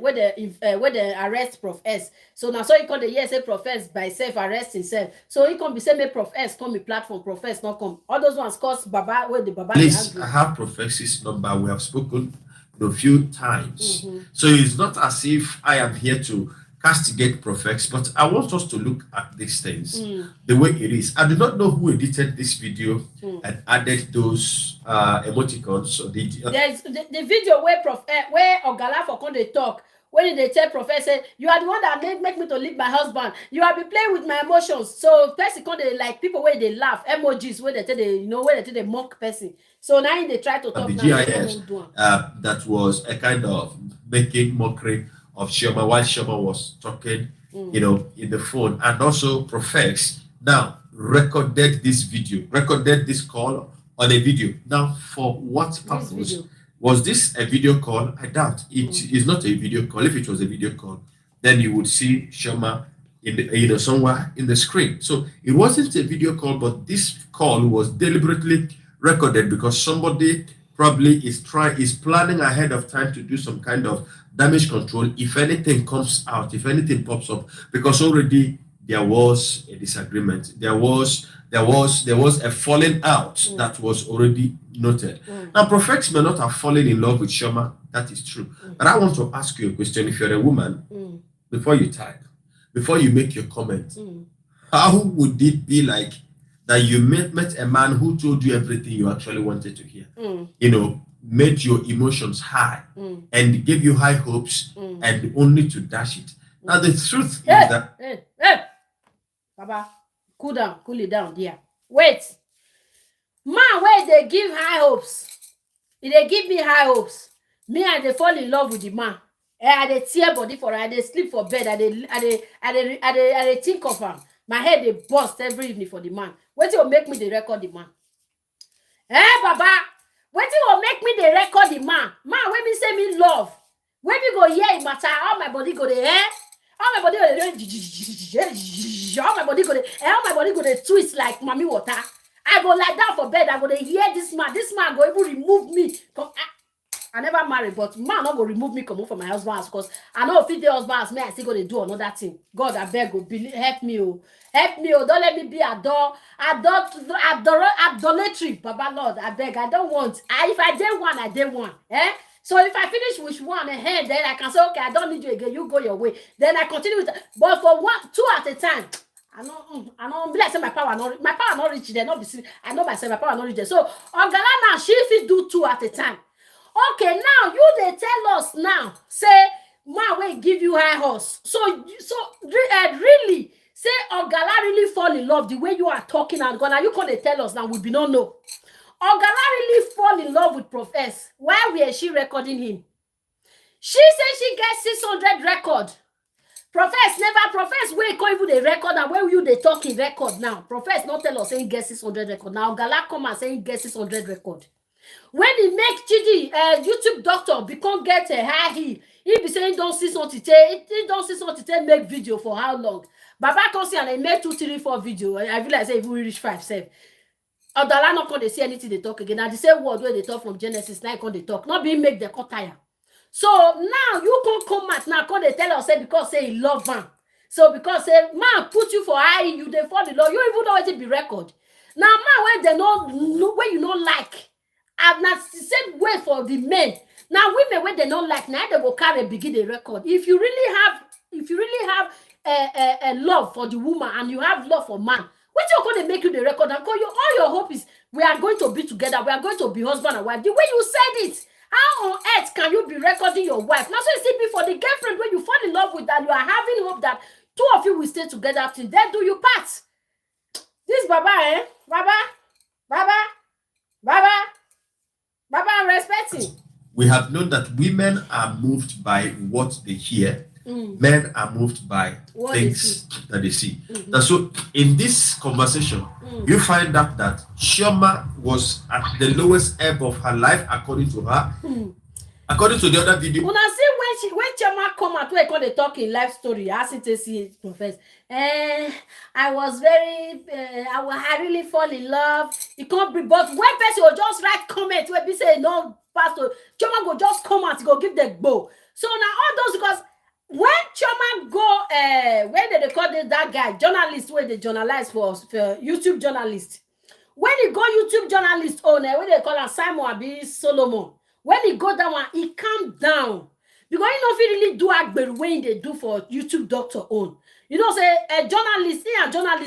where the arrest Prof S. So now so he come the year say Prof S by self arrest himself. So he come be say make Prof S come me platform. Prof S not come. All those ones cause Baba where the Baba. Please, I have Prof S's number. We have spoken a few times. So it's not as if I am here to castigate Prof S, but I want us to look at these things the way it is. I do not know who edited this video and added those emoticons. So there's the video where where Ogala for come they talk. When they tell Professor, you are the one that make me to leave my husband. You have been playing with my emotions. So person come they like people where they laugh, emojis where they tell where they tell they mock person. So now they try to talk the now. GIS that was a kind of making mockery of Chioma while Chioma was talking, in the phone, and also Prof S now recorded this call on a video. Now, for what purpose? Was this a video call? I doubt it is not a video call. If it was a video call, then you would see Chioma in the, somewhere in the screen. So it wasn't a video call, but this call was deliberately recorded because somebody probably is planning ahead of time to do some kind of damage control if anything comes out, if anything pops up, because already there was a disagreement. There was a falling out that was already noted. Now, Prof S may not have fallen in love with Chioma. That is true. But I want to ask you a question. If you're a woman, before you type, before you make your comment, how would it be like that you met a man who told you everything you actually wanted to hear? Made your emotions high and gave you high hopes and only to dash it. Now, the truth is that... Hey. Baba, cool it down there. Wait. Man, where they give high hopes. If they give me high hopes, me and they fall in love with the man. I dey tear body for her, I dey sleep for bed, I dey think of him. My head they bust every evening for the man. Wetin will make me the record the man? Baba, wetin will make me the record the man? Man, when me say me love, when me go hear it matter, all my body go there, all my body go there, all my body go there twist like mommy water. I go lie down for bed, I go there hear this man go even remove me. I never married, but man not go remove me come from my husband house because I know if the husband house, me I still gonna do another thing. God, I beg you, help me, don't let me be idolatry, Baba Lord, I beg, I don't want. If I did one, I did one. So if I finish with one ahead, then I can say, okay, I don't need you again. You go your way. Then I continue with. But for two at a time, I know. Be like say my power not reach there. Not be. I know myself. My power not reach there. So Ogala now she fit do two at a time. Okay, now you they tell us now. Say man will give you high horse. So really say Ogala really fall in love the way you are talking and gonna you can tell us now we be not know. Ogala really fall in love with Prof S. Why were she recording him? She said she gets 600 record. Prof S where can't even the record and where you they talking record now. Prof S not tell us saying get 600 record. Now Ogala come and saying get 600 record. When he make Gigi YouTube doctor become get a high heel, he be saying don't see something make video for how long? Baba come see and I make 2, 3, 4 video. I feel like say if we reach 5, 7. Odala not they see anything they talk again. Now the same word where they talk from Genesis, now they talk. Not being make the cut tire. So now you can't come at now, they tell us say because say he love man. So because say man put you for high, you they fall in love. You even know it be record. Now man when they know where you don't like. And that's the same way for the men. Now women when they don't like, now they will carry begin the record. If you really have a love for the woman and you have love for man. What you're going to make you the record and call you all your hope is we are going to be together, we are going to be husband and wife. The way you said it, how on earth can you be recording your wife? Now, so you see before the girlfriend when you fall in love with that, you are having hope that two of you will stay together till then do you part. This Baba, Baba, I'm respecting. We have known that women are moved by what they hear. Men are moved by what things that they see. And so in this conversation, you find out that Chioma was at the lowest ebb of her life, according to her. According to the other video. Una see when Chioma come out where they talk in life story, asking to see profess. I was very I really fall in love. You can't be, but when person will just write comment where be say no pastor, Chioma go just come out, go give the bow. So now all those, because when Chioma go when they call that guy journalist, where they journalize for YouTube journalist, when he go YouTube journalist owner, when they call him Simon Abi Solomon, when he go that one, he calm down. Because you know if he really do act when they do for YouTube doctor own. You know, say a journalist,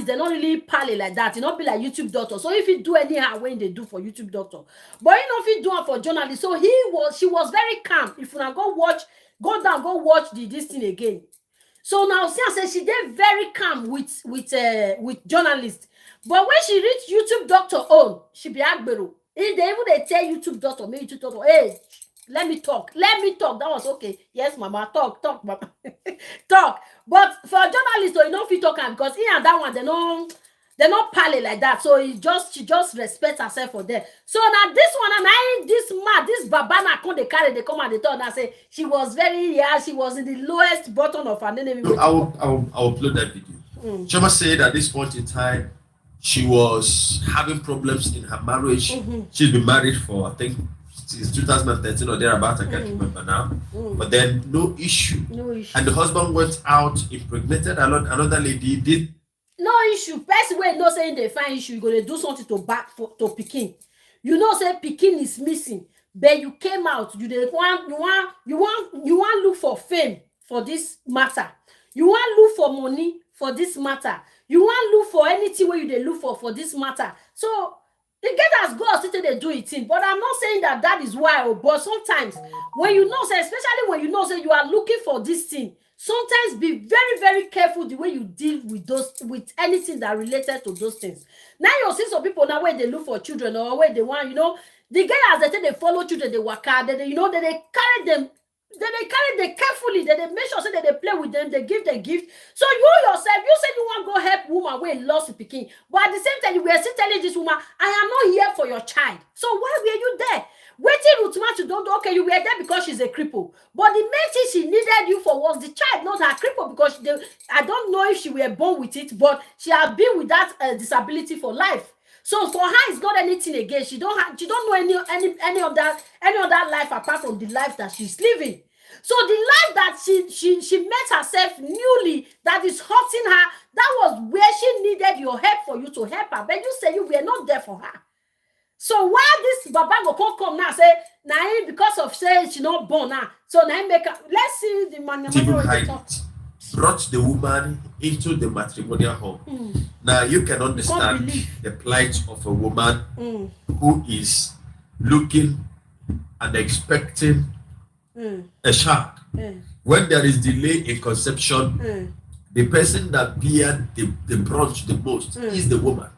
they don't really pally like that. It not be like YouTube doctor. So if he do anyhow when they do for YouTube doctor. But you know if he do it for journalist. So she was very calm. If you go watch this thing again. So now say she did very calm with journalists. But when she reach YouTube doctor own, she be agbero. If they tell YouTube doctor, maybe YouTube doctor, hey, let me talk. That was okay. Yes, mama, talk, mama. Talk. But for a journalist, you know if you talk, because he and that one, they're not pally like that. So she just respects herself for them. So now this one, and this babana they come and they talk and say she was she was in the lowest bottom of her name. I'll upload that video. Chioma said at this point in time, she was having problems in her marriage. She's been married for, I think, since 2013 or thereabout. I can't remember now. But then no issue. And the husband went out, impregnated another lady. Did no issue. Person way no saying they find issue. You gonna do something to Pikin. You know, say Pikin is missing, but you came out. You want look for fame for this matter. You want look for money for this matter. You want look for anything where you they look for this matter. So it get as God sitting they do it in. But I'm not saying that is why. But sometimes when you know, say, especially when you know, say you are looking for this thing, sometimes be very, very careful the way you deal with anything that related to those things. Now you see some people now where they look for children or where they want, the guy as they say they follow children, they work out, they carry them. They carry them carefully, they make sure that they play with them, they give them gift. So you yourself, you say you want to go help woman when lost Pikin, but at the same time, we are still telling this woman, I am not here for your child. So why were you there? Waiting with man to don't okay, you were there because she's a cripple. But the main thing she needed you for was the child, not her cripple, because I don't know if she were born with it, but she has been with that disability for life. So for her, it's not anything again. She don't know any other life apart from the life that she's living. So the life that she met herself newly that is hurting her, that was where she needed your help for you to help her. But you say you were not there for her. So why this Baba go come now say now because of say she not born now. So now make her, let's see the man brought the woman into the matrimonial home. Now you can understand the plight of a woman who is looking and expecting a child. When there is delay in conception, the person that bear the brunt the most is the woman.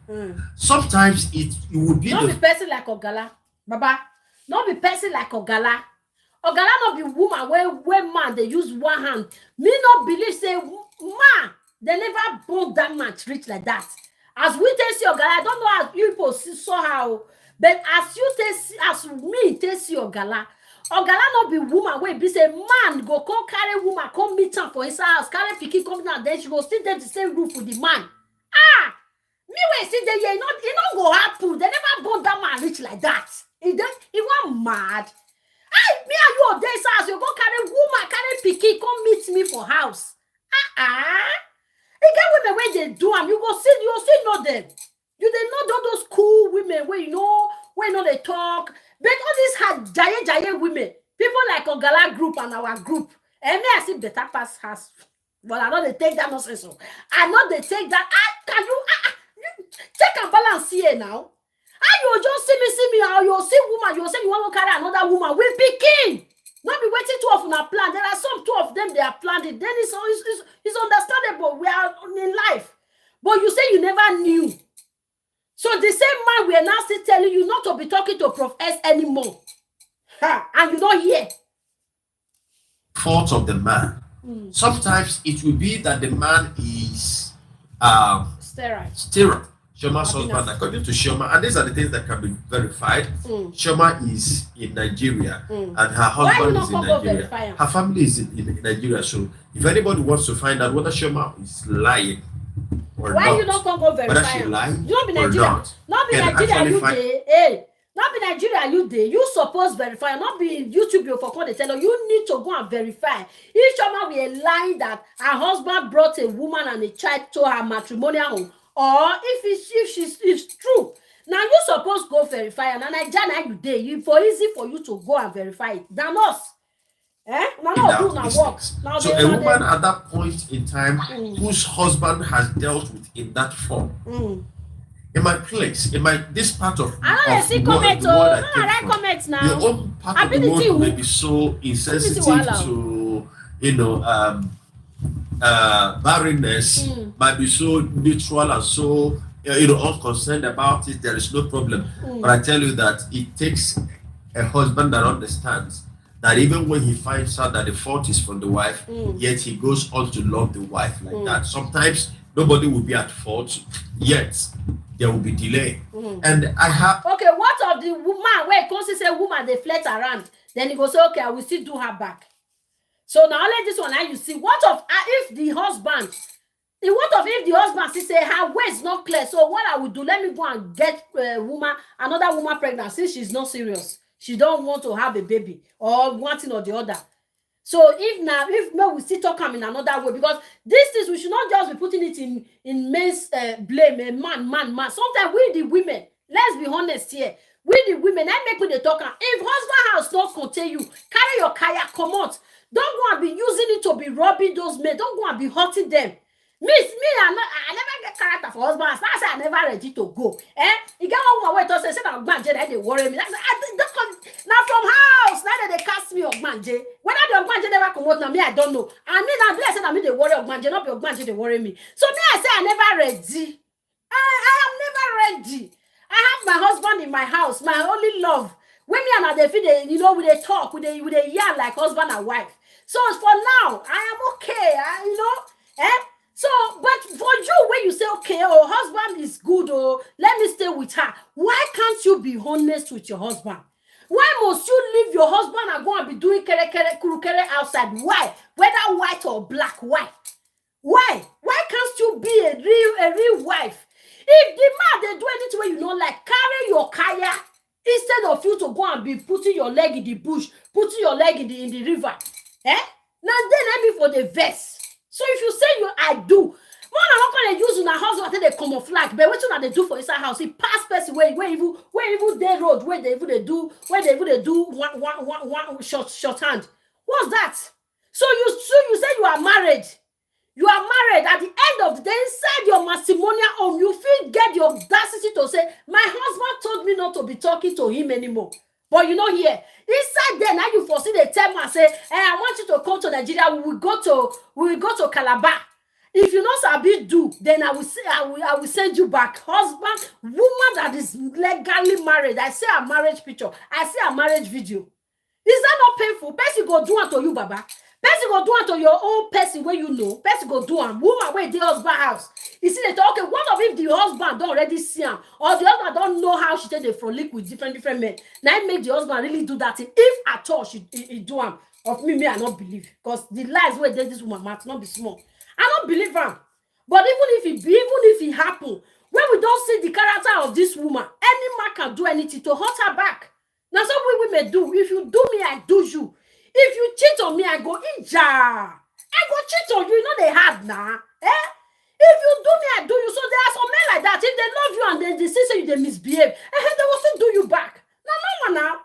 Sometimes it would be not the person like Ogala, Baba. Not be person like Ogala. Ogala not be woman where man they use one hand. Me not believe say man they never born that much rich like that. As we see Ogala, I don't know how people saw how, but as me see Ogala not be woman where be say man go come carry woman come meet her for his house, carry Pikin come down, then she go still there the same roof with the man. Me when see there, it not go happen. They never born that man rich like that. He want mad. Me and you on this house, you go carry woman, carry Pikin, come meet me for house. They get women where they do them, you see know them. You they know those cool women where they talk. But all these had giant women, people like Ogala group and our group. And me I see better pass has. But I know they take that nonsense. I know they take that. Can you take and balance here now? You just see me, how you see woman, you say you want to carry another woman with Pikin. Not be waiting two of them are planned. There are some two of them they are planned. Then it's understandable. We are in life. But you say you never knew. So the same man we are now still telling you not to be talking to Prof S anymore. And you don't hear. Fault of the man. Sometimes it will be that the man is sterile. Shoma's husband, according to Shoma, and these are the things that can be verified. Shoma is in Nigeria and her husband is in Nigeria. Her family is in Nigeria. So if anybody wants to find out whether Shoma is lying or why not, you not come go verify? whether she lying you not be or Nigeria. not Be Nigeria you dey. Hey, not be Nigeria you dey. You suppose verify. Not be YouTube you for they tell you need to go and verify. If Shoma were lying that her husband brought a woman and a child to her matrimonial home, or if it's true, now you suppose go verify. And Nigeria you dey. You for easy for you to go and verify it than us. Now do now work. Now so a woman at that point in time whose husband has dealt with in that form. In my place, this part of I don't see comments. I comments now. Your own part of the world may be so insensitive to barrenness, might be so neutral and so unconcerned about it. There is no problem. But I tell you that it takes a husband that understands that even when he finds out that the fault is from the wife, yet he goes on to love the wife like that. Sometimes nobody will be at fault, yet there will be delay. And I have what of the woman where it comes to say woman they flirt around, then he goes say, okay, I will still do her back. So now let this one now you see what of if the husband say her way is not clear, so what I will do, let me go and get another woman pregnant since she's not serious. She don't want to have a baby or one thing or the other. So if we still talk in another way, because these things we should not just be putting it in men's blame, man. Sometimes we the women, let's be honest here, we the women, I make with the talker. If husband house not contain you, carry your kayak, come out. Don't go and be using it to be robbing those men. Don't go and be hurting them. I never get character for husband. That's why I never ready to go. You get one way to say that Ogbanje they worry me. That's now from house. Now they cast me Ogbanje. Whether the Ogbanje never come out now, me I don't know. And me now blessed that me they worry Ogbanje, not be Ogbanje they worry me. So me I say I never ready. I am never ready. I have my husband in my house, my only love. When me and they feel we they talk, we they yarn like husband and wife. So for now, I am okay. So, but for you, when you say, okay, husband is good, let me stay with her. Why can't you be honest with your husband? Why must you leave your husband and go and be doing kere outside? Why? Whether white or black, why? Why? Why can't you be a real wife? If the man, they do anything where you don't like, carry your kaya instead of you to go and be putting your leg in the bush, putting your leg in the river. Now then I be for the verse. So if you say I do, more than not gonna use in a house until they camouflage, but what you they do for inside house? It pass person where even they road where they do one short hand. What's that? So you say you are married. You are married. At the end of the day, inside your matrimonial home, you feel get the audacity to say, my husband told me not to be talking to him anymore. But you know here, inside there, now you foresee the time and say, I want you to come to Nigeria. We will go to Calabar. If you know Sabi do, then I will send you back. Husband, woman that is legally married. I see a marriage picture. I see a marriage video. Is that not painful? Person go do unto you, Baba. Person go do unto your own person where you know. Person go do am. Woman where the husband house. You see, they talk, okay, what of if the husband don't already see him, or the husband don't know how she take the frolic with different men? Now it make the husband really do that thing. If at all she do him, of me I not believe. Because the lies where this woman might not be small. I don't believe him. But even if it happen, when we don't see the character of this woman, any man can do anything to hurt her back. Now some women do. If you do me, I do you. If you cheat on me, I go inja. I go cheat on you. You know they hard now. If you do me, I do you. So there are some men like that. If they love you and they see you, they misbehave, they will still do you back. Now.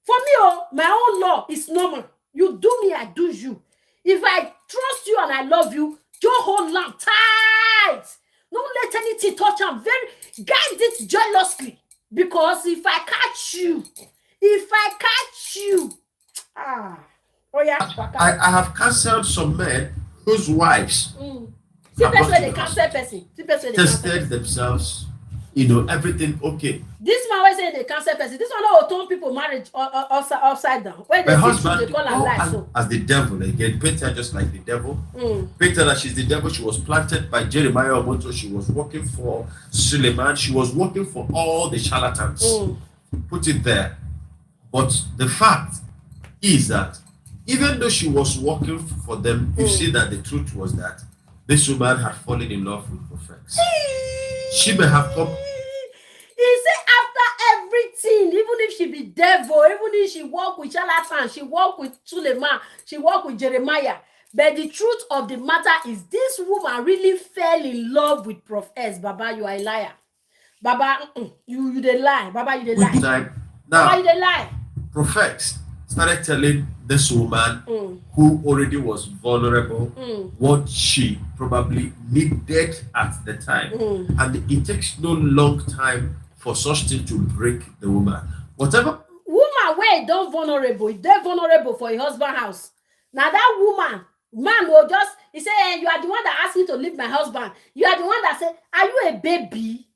For me, my own law is normal. You do me, I do you. If I trust you and I love you, you hold on tight. Don't let anything touch them. Guide it jealously. Because if I catch you, I have cancelled some men whose wives tested themselves, everything okay. This man was say the cancer person. This one will turn people marriage upside down. When they My see husband, truth, they call her lie. So as the devil again, paint her just like the devil. Paint her that she's the devil. She was planted by Jeremiah Omoto. She was working for Suleiman. She was working for all the charlatans. Put it there. But the fact is that even though she was working for them, you see that the truth was that this woman had fallen in love with prophets. She may have come. He said after everything, even if she be devil, even if she walk with charlatan, she walk with Suleiman, she walk with Jeremiah. But the truth of the matter is this woman really fell in love with prophets. Baba, you are a liar. Baba, you the lie. Baba, you the lie. Now, Baba, you the lie. Prophets started telling this woman who already was vulnerable what she probably needed at the time. And it takes no long time for such thing to break the woman. Whatever woman where don't vulnerable, they're vulnerable for a husband house. Now that woman, man will just, he say, hey, you are the one that asked me to leave my husband. You are the one that said, are you a baby?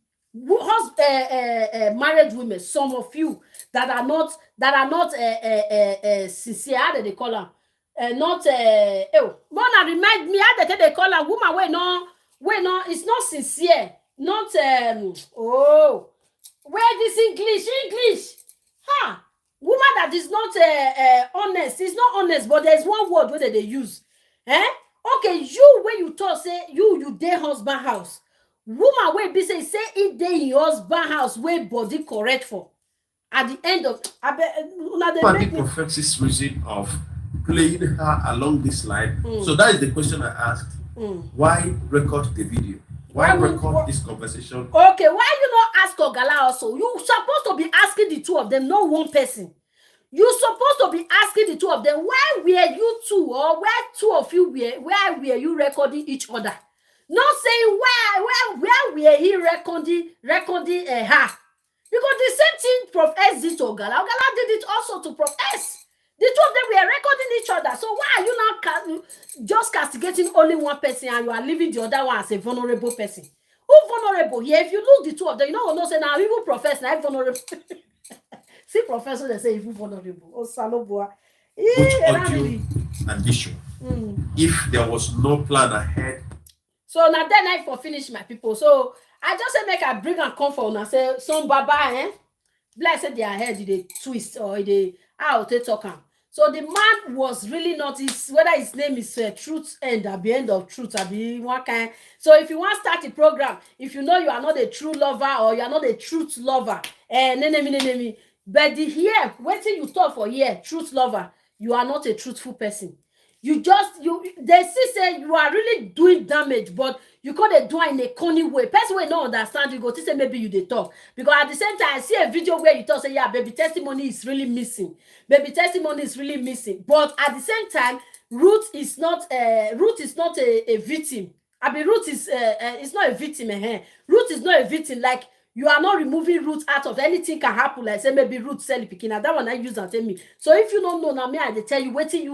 Married women, some of you that are not sincere, how do they call them? Mona remind me how they call her woman where no, it's not sincere, not where this English, woman that is not honest. It's not honest, but there's one word where they use. Okay, you when you talk say you dey husband house. Woman wey be say it dey in husband house wey body correct for. At the end of the prophetic reason of playing her along this line. So that is the question I asked. Why record the video? Why record this conversation? Okay, why you not ask Ogala also? You supposed to be asking the two of them, not one person. You supposed to be asking the two of them, why were you two, or where two of you where were you recording each other? Not saying where were he recording her. Because the same thing Prof S did to Ogala. Ogala did it also to Prof S. The two of them were recording each other. So why are you not just castigating only one person and you are leaving the other one as a vulnerable person? Who vulnerable here? If you look the two of them, you know what no say now even professor, now vulnerable. See professor, they say even vulnerable. Oh, Saloboa. Both audio and visual. If there was no plan ahead. So now then I for finish my people. So I just say make I bring and comfort and say some baba bless say their head they twist or they out they talk. So the man was really not whether his name is Truth End at the end of truth at the one kind. So if you want to start a program, if you know you are not a true lover or you are not a truth lover, but here waiting you talk for here truth lover, you are not a truthful person. They see say you are really doing damage, but you can't do it in a corny way. Person will not understand you go to say maybe you they talk. Because at the same time, I see a video where you talk say, yeah, baby testimony is really missing. Baby testimony is really missing. But at the same time, Ruth is not a victim. I mean, Ruth is it's not a victim. Ruth is not a victim. Like you are not removing Ruth out of anything can happen. Like say maybe Ruth sell picking. That one I use and tell me. So if you don't know now, me I they tell you waiting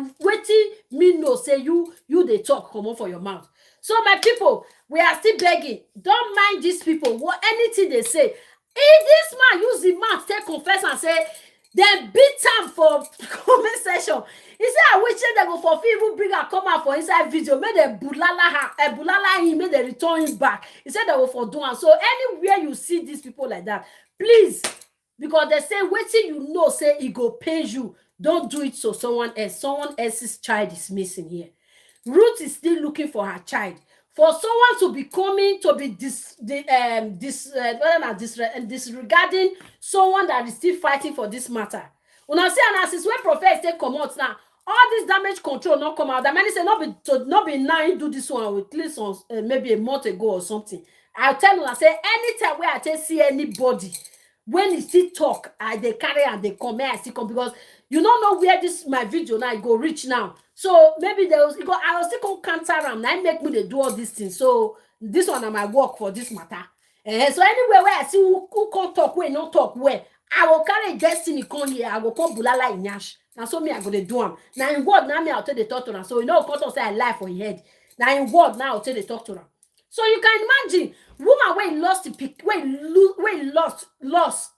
me know say you they talk come on for your mouth. So my people, we are still begging. Don't mind these people. What anything they say. If this man use the mouth, take confess and say, then beat him for comment section. He said, I wish they go for people bring a come out for inside video. Make them bulala him, make them return him back. He said they go for doing. So anywhere you see these people like that, please, because they say, wait till you know, say it go pay you. Don't do it so someone else. Someone else's child is missing here. Ruth is still looking for her child. For someone to be coming to be disregarding someone that is still fighting for this matter. Una see analysis when prophets they come out now. All this damage control not come out. The man say not be now do this one with at least maybe a month ago or something. I'll tell you, I say anytime where I just see anybody when he still talk, they carry and they come here, I still come because you don't know where this my video now go reach now. So maybe I will still come counter them. Now make me they do all these things. So this one I might work for this matter. So anywhere where I see who can't talk where not talk where I will carry destiny come here. I will come bulala in yash. Now so me I go to do them. Now in word now me I'll tell the talk to them. So you know come to say I lie for your head. Now in word now I'll tell the talk to them. So you can imagine woman wey lost the pick, wey lost,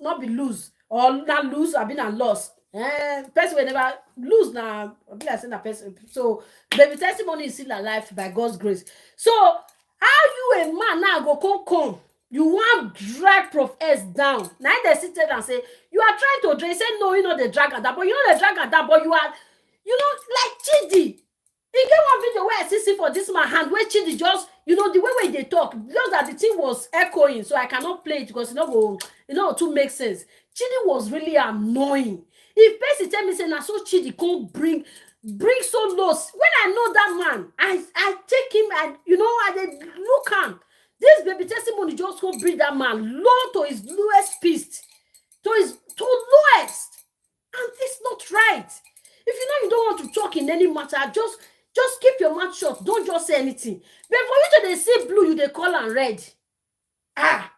not be lose, or not lose, I been a loss. Person will never lose now. I be like saying that person. So baby testimony is still alive by God's grace. So how you a man now go come? You want drag Prof S down. Now they sit there and say you are trying to drag. Say no, you know the drag at that, but you know the drag at that, but you are, you know, like Chidi. He get one video where I see for this man hand where Chidi just, you know, the way they talk, just that the thing was echoing, so I cannot play it because it no too make sense. Chidi was really annoying. If person tell me say na so Chidi can't bring so loss. When I know that man, I take him and you know I dey look him. This baby testimony just go bring that man low to his lowest pitch, to lowest, and it's not right. If you know you don't want to talk in any matter, just keep your mouth shut. Don't just say anything. But for you to they say blue, you they call and red.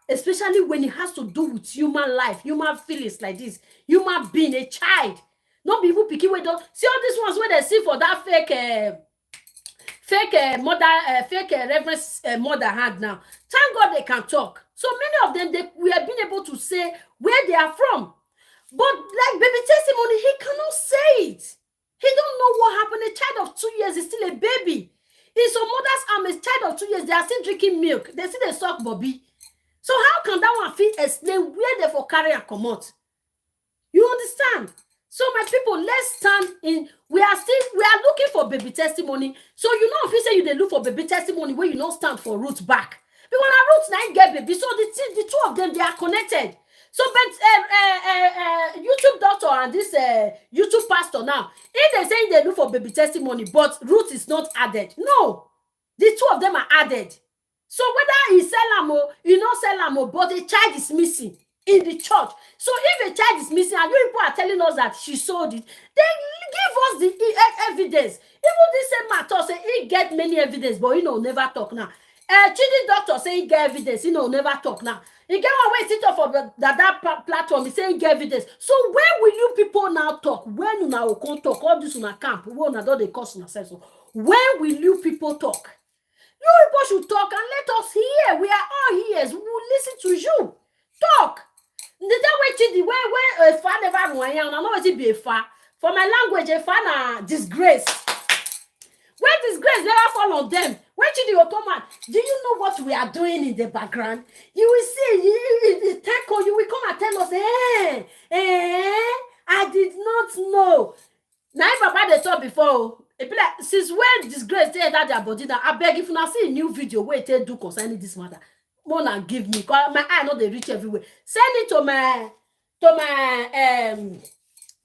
Especially when it has to do with human life, human feelings like this, human being, a child. Not people picking with don't see all these ones where they see for that fake reverence mother hand now. Thank God they can talk. So many of them we have been able to say where they are from. But like baby testimony, he cannot say it. He don't know what happened. A child of 2 years is still a baby. In some mother's arm, a child of 2 years, they are still drinking milk. They still they suck Bobby. So how can that one fit explain where they for carry and come out? You understand? So my people, let's stand in. We are looking for baby testimony. So you know if you say you they look for baby testimony where you not stand for roots back. Because our roots now get baby. So the two of them, they are connected. So, but YouTube doctor and this YouTube pastor now, if they say they look for baby testimony, but root is not added. No, the two of them are added. So whether he sell am or you not sell am, but a child is missing in the church. So if a child is missing and you people are telling us that she sold it, then give us the evidence. Even this same matter say he get many evidence, but he no never talk now. Chidi doctor say he get evidence, he no never talk now. He get one way sit up for that platform. He say he get evidence. So where will you people now talk? When you now come talk all this on a camp, when you don't they cause yourself. So when will you people talk? You people should talk and let us hear. We are all ears. We will listen to you. Talk. The way Chidi, where a fan never know, I know what it be a fan. For my language, a fan a disgrace. When disgrace never fall on them, when Chidi will come out, do you know what we are doing in the background? You will see, it take on you will come and tell us, I did not know. Now if Papa they talk before, it be like, since when disgrace they enter their body now, I beg if you now see a new video where they do concerning this matter, more than give me, because my eye know they reach everywhere. Send it to my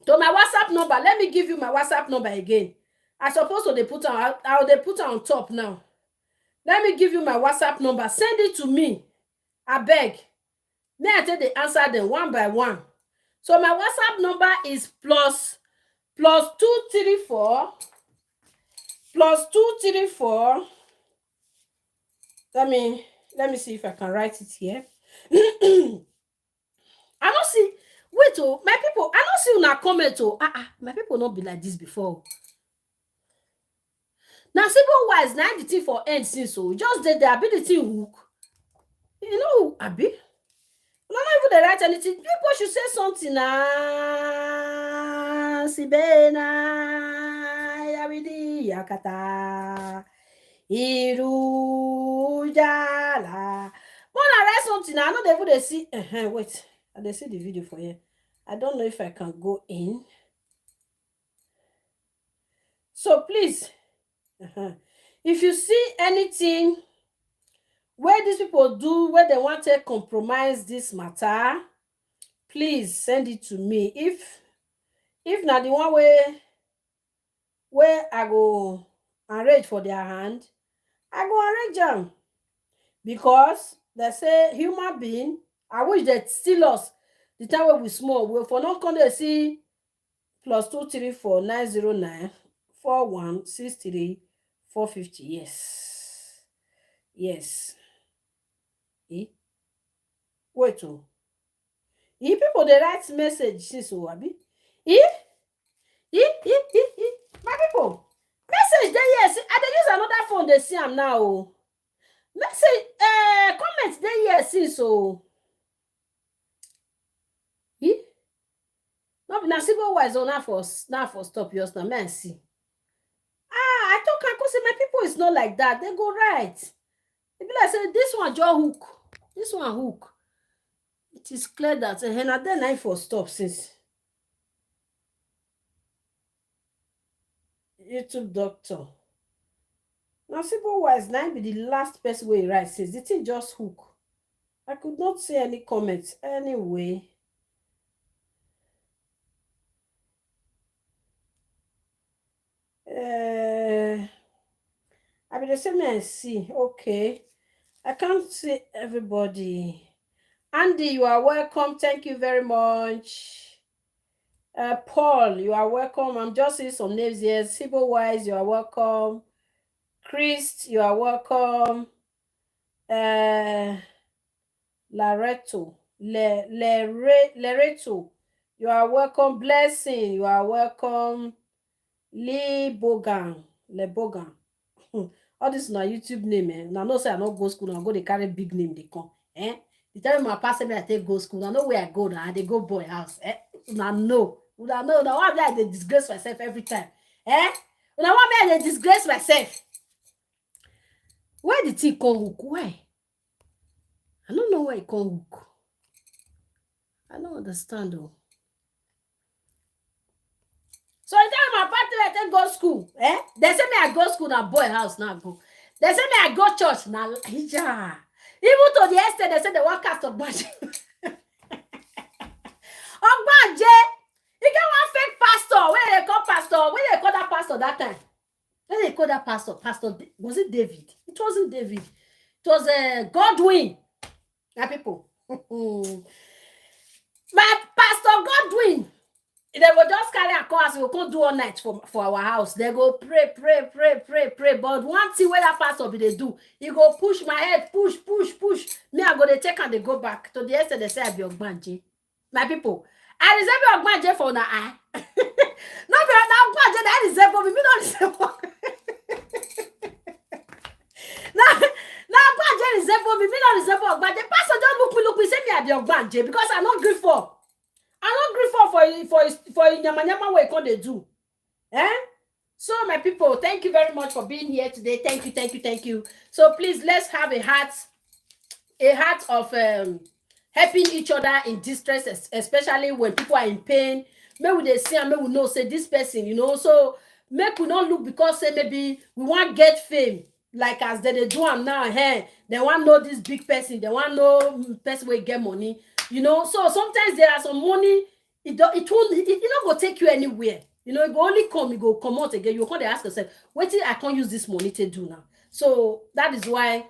WhatsApp number. Let me give you my WhatsApp number again. I suppose so they put on top now. Let me give you my WhatsApp number. Send it to me. I beg. May I take the answer them one by one. So my WhatsApp number is plus 234 Let me see if I can write it here. I don't see. Wait, my people, I don't see una comment. My people not be like this before. Now, simple wise, now the thing for end since so just the ability hook. You know, Abi. Not even they write anything. People should say something. Sibena Yawidi Yakata Irujala. When I write something, I know they see. Wait, they see the video for you. I don't know if I can go in. So please. If you see anything where these people do, where they want to compromise this matter, please send it to me. If not the one where I go arrange for their hand, I go arrange them. Because they say human being, I wish they steal us the time when we small. We for not come to see +234 909 4163 450. Yes. Wait. If people they write message since Abi. My people, message there, yes. I dey use another phone, they see them now. Message, comment there, yes, see, so. No, na civil wise on now for stop yours now, man, see. I talk, I say my people is not like that. They go right. They be like, say, this one, jaw hook. This one, hook. It is clear that, and then I for stop since. YouTube doctor. Now, simple wise, now be the last person way right says the thing just hook. I could not see any comments anyway. I mean the same and see. Okay. I can't see everybody. Andy, you are welcome. Thank you very much. Paul, you are welcome. I'm just seeing some names here. Civil wise, you are welcome. Chris, you are welcome. Lareto, Lereto, you are welcome. Blessing, you are welcome. Le Bogan. All this na YouTube name, eh? Now no say I no go school, I go they carry big name they come. Eh? The time my pastor me I take go school, I know where I go now. They go boy house. Eh? Now no. Now why I dey disgrace myself every time. Eh? Now why me I dey disgrace myself? Where did he come hook? Why? I don't know where he come hook. I don't understand though. So the time my party I take go school, eh? They say me I go school now boy house now go. They say me I go church now. Yeah. Even to the extent they say they want cast of budget. Ogbanje, you get one fake pastor. Where they call pastor? Where they call that pastor that time? Where they call that pastor? Pastor, was it David? It wasn't David. It was Godwin. My people. My pastor Godwin. They will just carry a car, we will do all night for our house. They go pray. But one thing where that pastor be they do, he go push my head, push. Me, I go they take and they go back. To the extent they say I be Ogbanje. My people, I reserve Ogbanje for now. No, be now Ogbanje, I reserve for me. Me not reserve for Now Ogbanje reserve for me. Me not reserve for Ogbanje. Pastor don't look me, say me I be Ogbanje because I not good for. I don't agree for nyama what they do. Eh? So my people, thank you very much for being here today. Thank you. So please let's have a heart of helping each other in distress, especially when people are in pain. Maybe they see and maybe we know say this person, you know. So make we not look because say maybe we want get fame like as they do them now. Hey, they want know this big person. They want know person will get money. You know, so sometimes there are some money, it not go take you anywhere. You know, it go only come, you go come out again. You can't ask yourself, wait till I can't use this money to do now. So that is why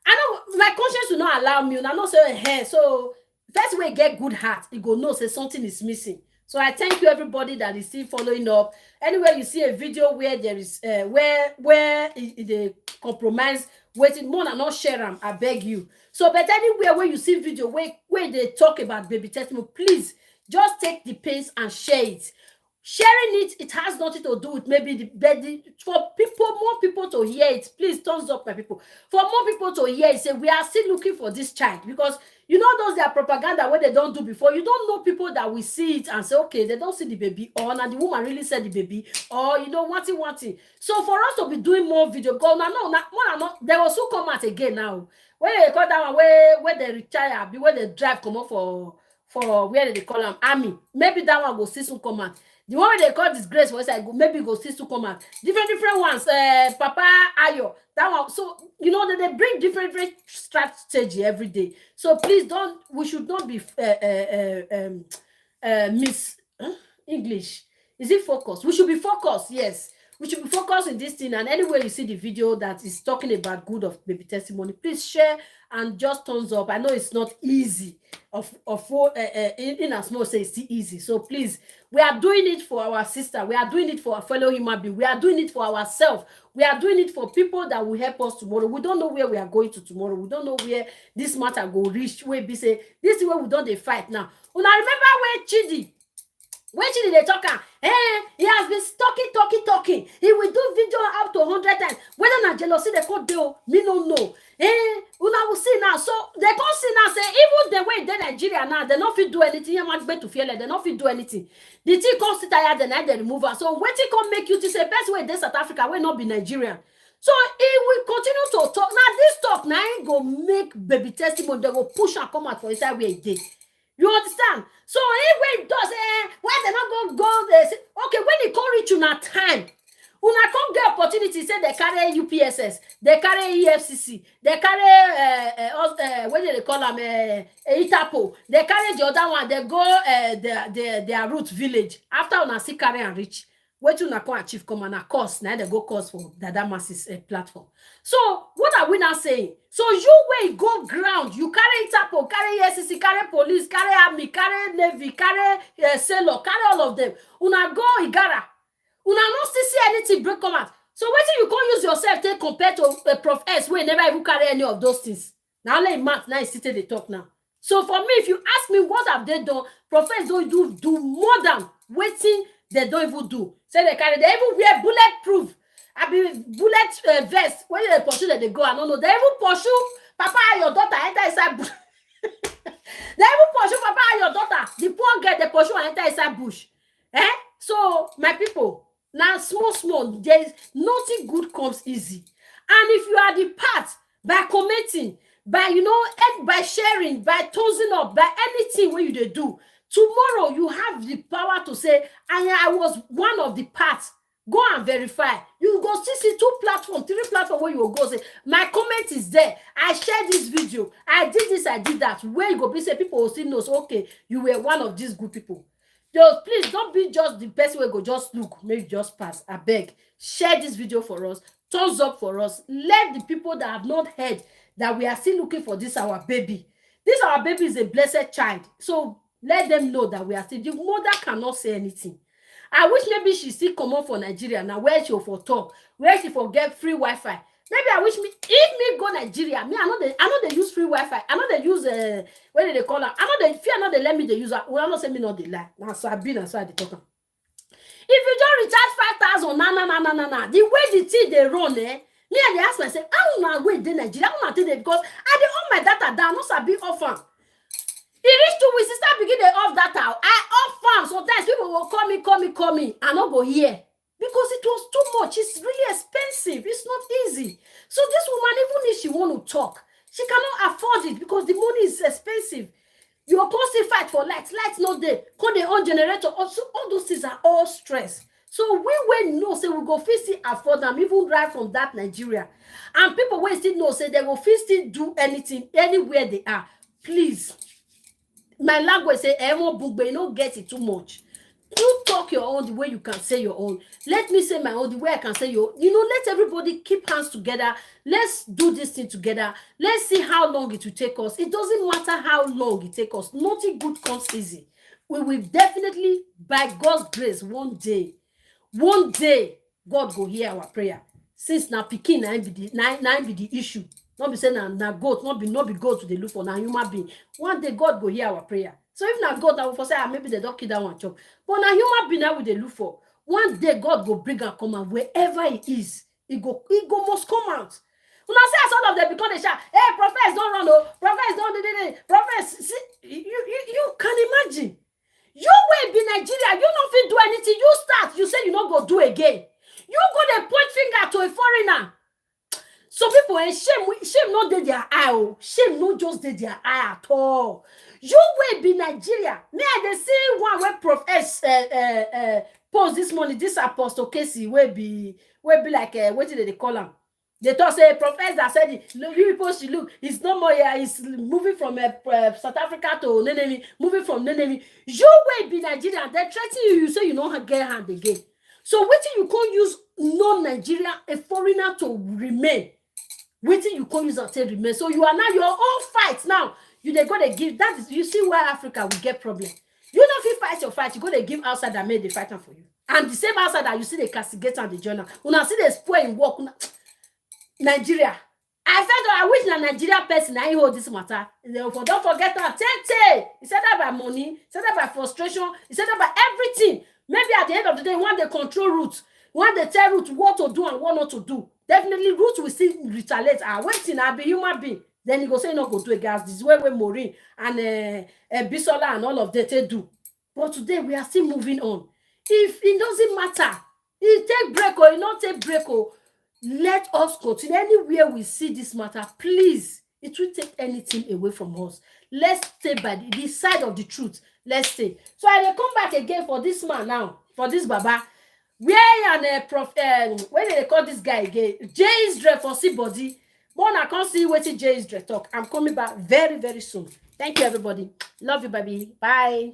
I know my conscience will not allow me. And I know say, hey, so first way get good heart, you go know say something is missing. So I thank you everybody that is still following up. Anywhere you see a video where there is where they compromise, waiting more than not share them, I beg you. So, but anywhere where you see video where they talk about baby testimony, please just take the pace and share it. Sharing it has nothing to do with maybe the for people, more people to hear it. Please thumbs up, my people. For more people to hear it, say we are still looking for this child because you know those their propaganda where they don't do before. You don't know people that will see it and say, okay, they don't see the baby, or now the woman really said the baby, or you know, want it. So for us to be doing more video, go now, there will soon come out again now. Where they call that one, where they retire, where they drive come up for where they call them army. Maybe that one will see soon come out. The one they call disgrace for I go maybe go see to come out. Different ones. Papa Ayo, that one. So you know that they bring different strategy every day. So please don't. We should not be miss English. Is it focus? We should be focused. Yes, we should be focused in this thing. And anywhere you see the video that is talking about good of baby testimony, please share and just thumbs up. I know it's not easy. In as small say it's easy. So please, we are doing it for our sister. We are doing it for our fellow human being. We are doing it for ourselves. We are doing it for people that will help us tomorrow. We don't know where we are going to tomorrow. We don't know where this matter go reach. Where be say this is where we don't they fight now. When I remember when Chidi When did they talk? He has been talking. He will do video up to 100 times. Whether not jealousy, they call deal, me no know. Una will see now. So they can't see now. Say even the way they Nigeria now, they not fit do anything. You might be to feel like they not fit do anything. The thing can't sit tired the night they remove her. So what it can make you to say best way they South Africa will not be Nigerian. So he will continue to talk. Now this talk now ain't go make baby testimony. They will push and come out for inside where he did. You understand? So if when does why they not go there? Okay, when he can't reach you na time, una can't get opportunity. Say they carry UPSS, they carry EFCC, they carry what do they call them? Itapo. They carry the other one. They go their root village. After una see carry and reach. What you not achieve come and course now they go course for Dada Masses platform. So what are we now saying? So you way go ground, you carry Itapo, carry SCC, carry police, carry army, carry navy, carry sailor, carry all of them. Una go Igara. Una not still see anything break come out. So what you can't use yourself to compare to Prof S where never even carry any of those things. Now let Matt now is sitting the talk now. So for me, if you ask me what have they done, Prof S don't do more than waiting. They don't even do. Say they carry, they even wear bulletproof. I be bullet vest. When they pursue that they go, I don't know. They even pursue Papa and your daughter enter inside bush. They even pursue Papa and your daughter. The poor girl, they pursue and enter inside bush. So, my people, now small, there is nothing good comes easy. And if you are the part by commenting, by, and by sharing, by tossing up, by anything where you do, tomorrow you have the power to say, I was one of the parts. Go and verify. You go see 2 platforms, 3 platforms where you will go say, my comment is there. I shared this video. I did this, I did that. Where you go be say people will still know, so, okay, you were one of these good people. Just please don't be just the person where go just look, maybe just pass. I beg. Share this video for us. Thumbs up for us. Let the people that have not heard that we are still looking for this our baby. This our baby is a blessed child. So let them know that we are still. The mother cannot say anything. I wish maybe she still come on for Nigeria now where she for talk, where she for get free Wi-Fi. Maybe I wish if me go Nigeria, me I know they use free Wi-Fi. I know they use what do they call it? I know they fear not they let me they use it. Well, I not say me not they lie. Now so I been and so I they talk. If you don't recharge 5,000, nah. The way the thing they run, me and they ask myself, I don't know where they Nigeria. I don't know because I dey off my data down, not sabi off am. It reached 2 weeks, sister begin they off data. I off farm. Sometimes people will call me. I not go here. Because it was too much. It's really expensive. It's not easy. So this woman, even if she want to talk, she cannot afford it because the money is expensive. You are constantly fight for lights. Lights not there. Call their own generator. Also, all those things are all stress. So we will know, say we go still afford them, even drive from that Nigeria. And people will still know, say they will still do anything, anywhere they are. Please. My language say, you don't get it too much. You talk your own the way you can say your own. Let me say my own the way I can say your own. Let everybody keep hands together. Let's do this thing together. Let's see how long it will take us. It doesn't matter how long it takes us. Nothing good comes easy. We will definitely, by God's grace, one day, God will hear our prayer. Since now Peking now be the issue. Not be saying now goat, not be goat to the look for now human being. One day God will hear our prayer. So if not God, I will say maybe they don't kill that one chop. But now human being now with the look for. One day God will bring and come out wherever it is. It go must come out. When I say all of them because they shout, hey, prophets don't run, oh, prophets don't prophets. See, you can imagine. You will be Nigeria, you don't fit do anything. You start, you say you not go do again. You go to point finger to a foreigner. So people, shame not dey their eye, oh. Shame not just dey their eye at all. You will be Nigeria. Me, they see one where Prof S post this morning. This Apostle Casey will be like what did they call him? They thought say Prof S that said it. You people should look. It's no more here. It's moving from South Africa to Nenemi. Moving from Nenemi. You will be Nigeria. They threaten you. You say you don't get hand again. So waiting you can't use non-Nigeria a foreigner to remain. Waiting you can't use and say remain. So you are now your own fight now. You they gonna give that is you see why Africa will get problem. You know if you fight your fight, you go to give outside that made the fighter for you. And the same outside that you see the castigate and the journal. When I see the spoil in work, Nigeria. I wish na Nigeria person I hold this matter. Don't forget that. He said that by money, he said that by frustration, he said that by everything. today, when they control Ruth, when they tell Ruth what to do and what not to do, definitely Ruth will still retaliate. Waiting, I'll be human being. Then he go say no go do it, guys. This is where Maureen and Bisola and all of that they do. But today we are still moving on. If it doesn't matter, it take break or it not take break, or let us continue. Anywhere we see this matter, please, it will take anything away from us. Let's stay by the side of the truth. Let's stay. So I will come back again for this man now, for this Baba. Where and when they call this guy again? Jay for see body. But I can't see what Jay talk. I'm coming back very, very soon. Thank you, everybody. Love you, baby. Bye.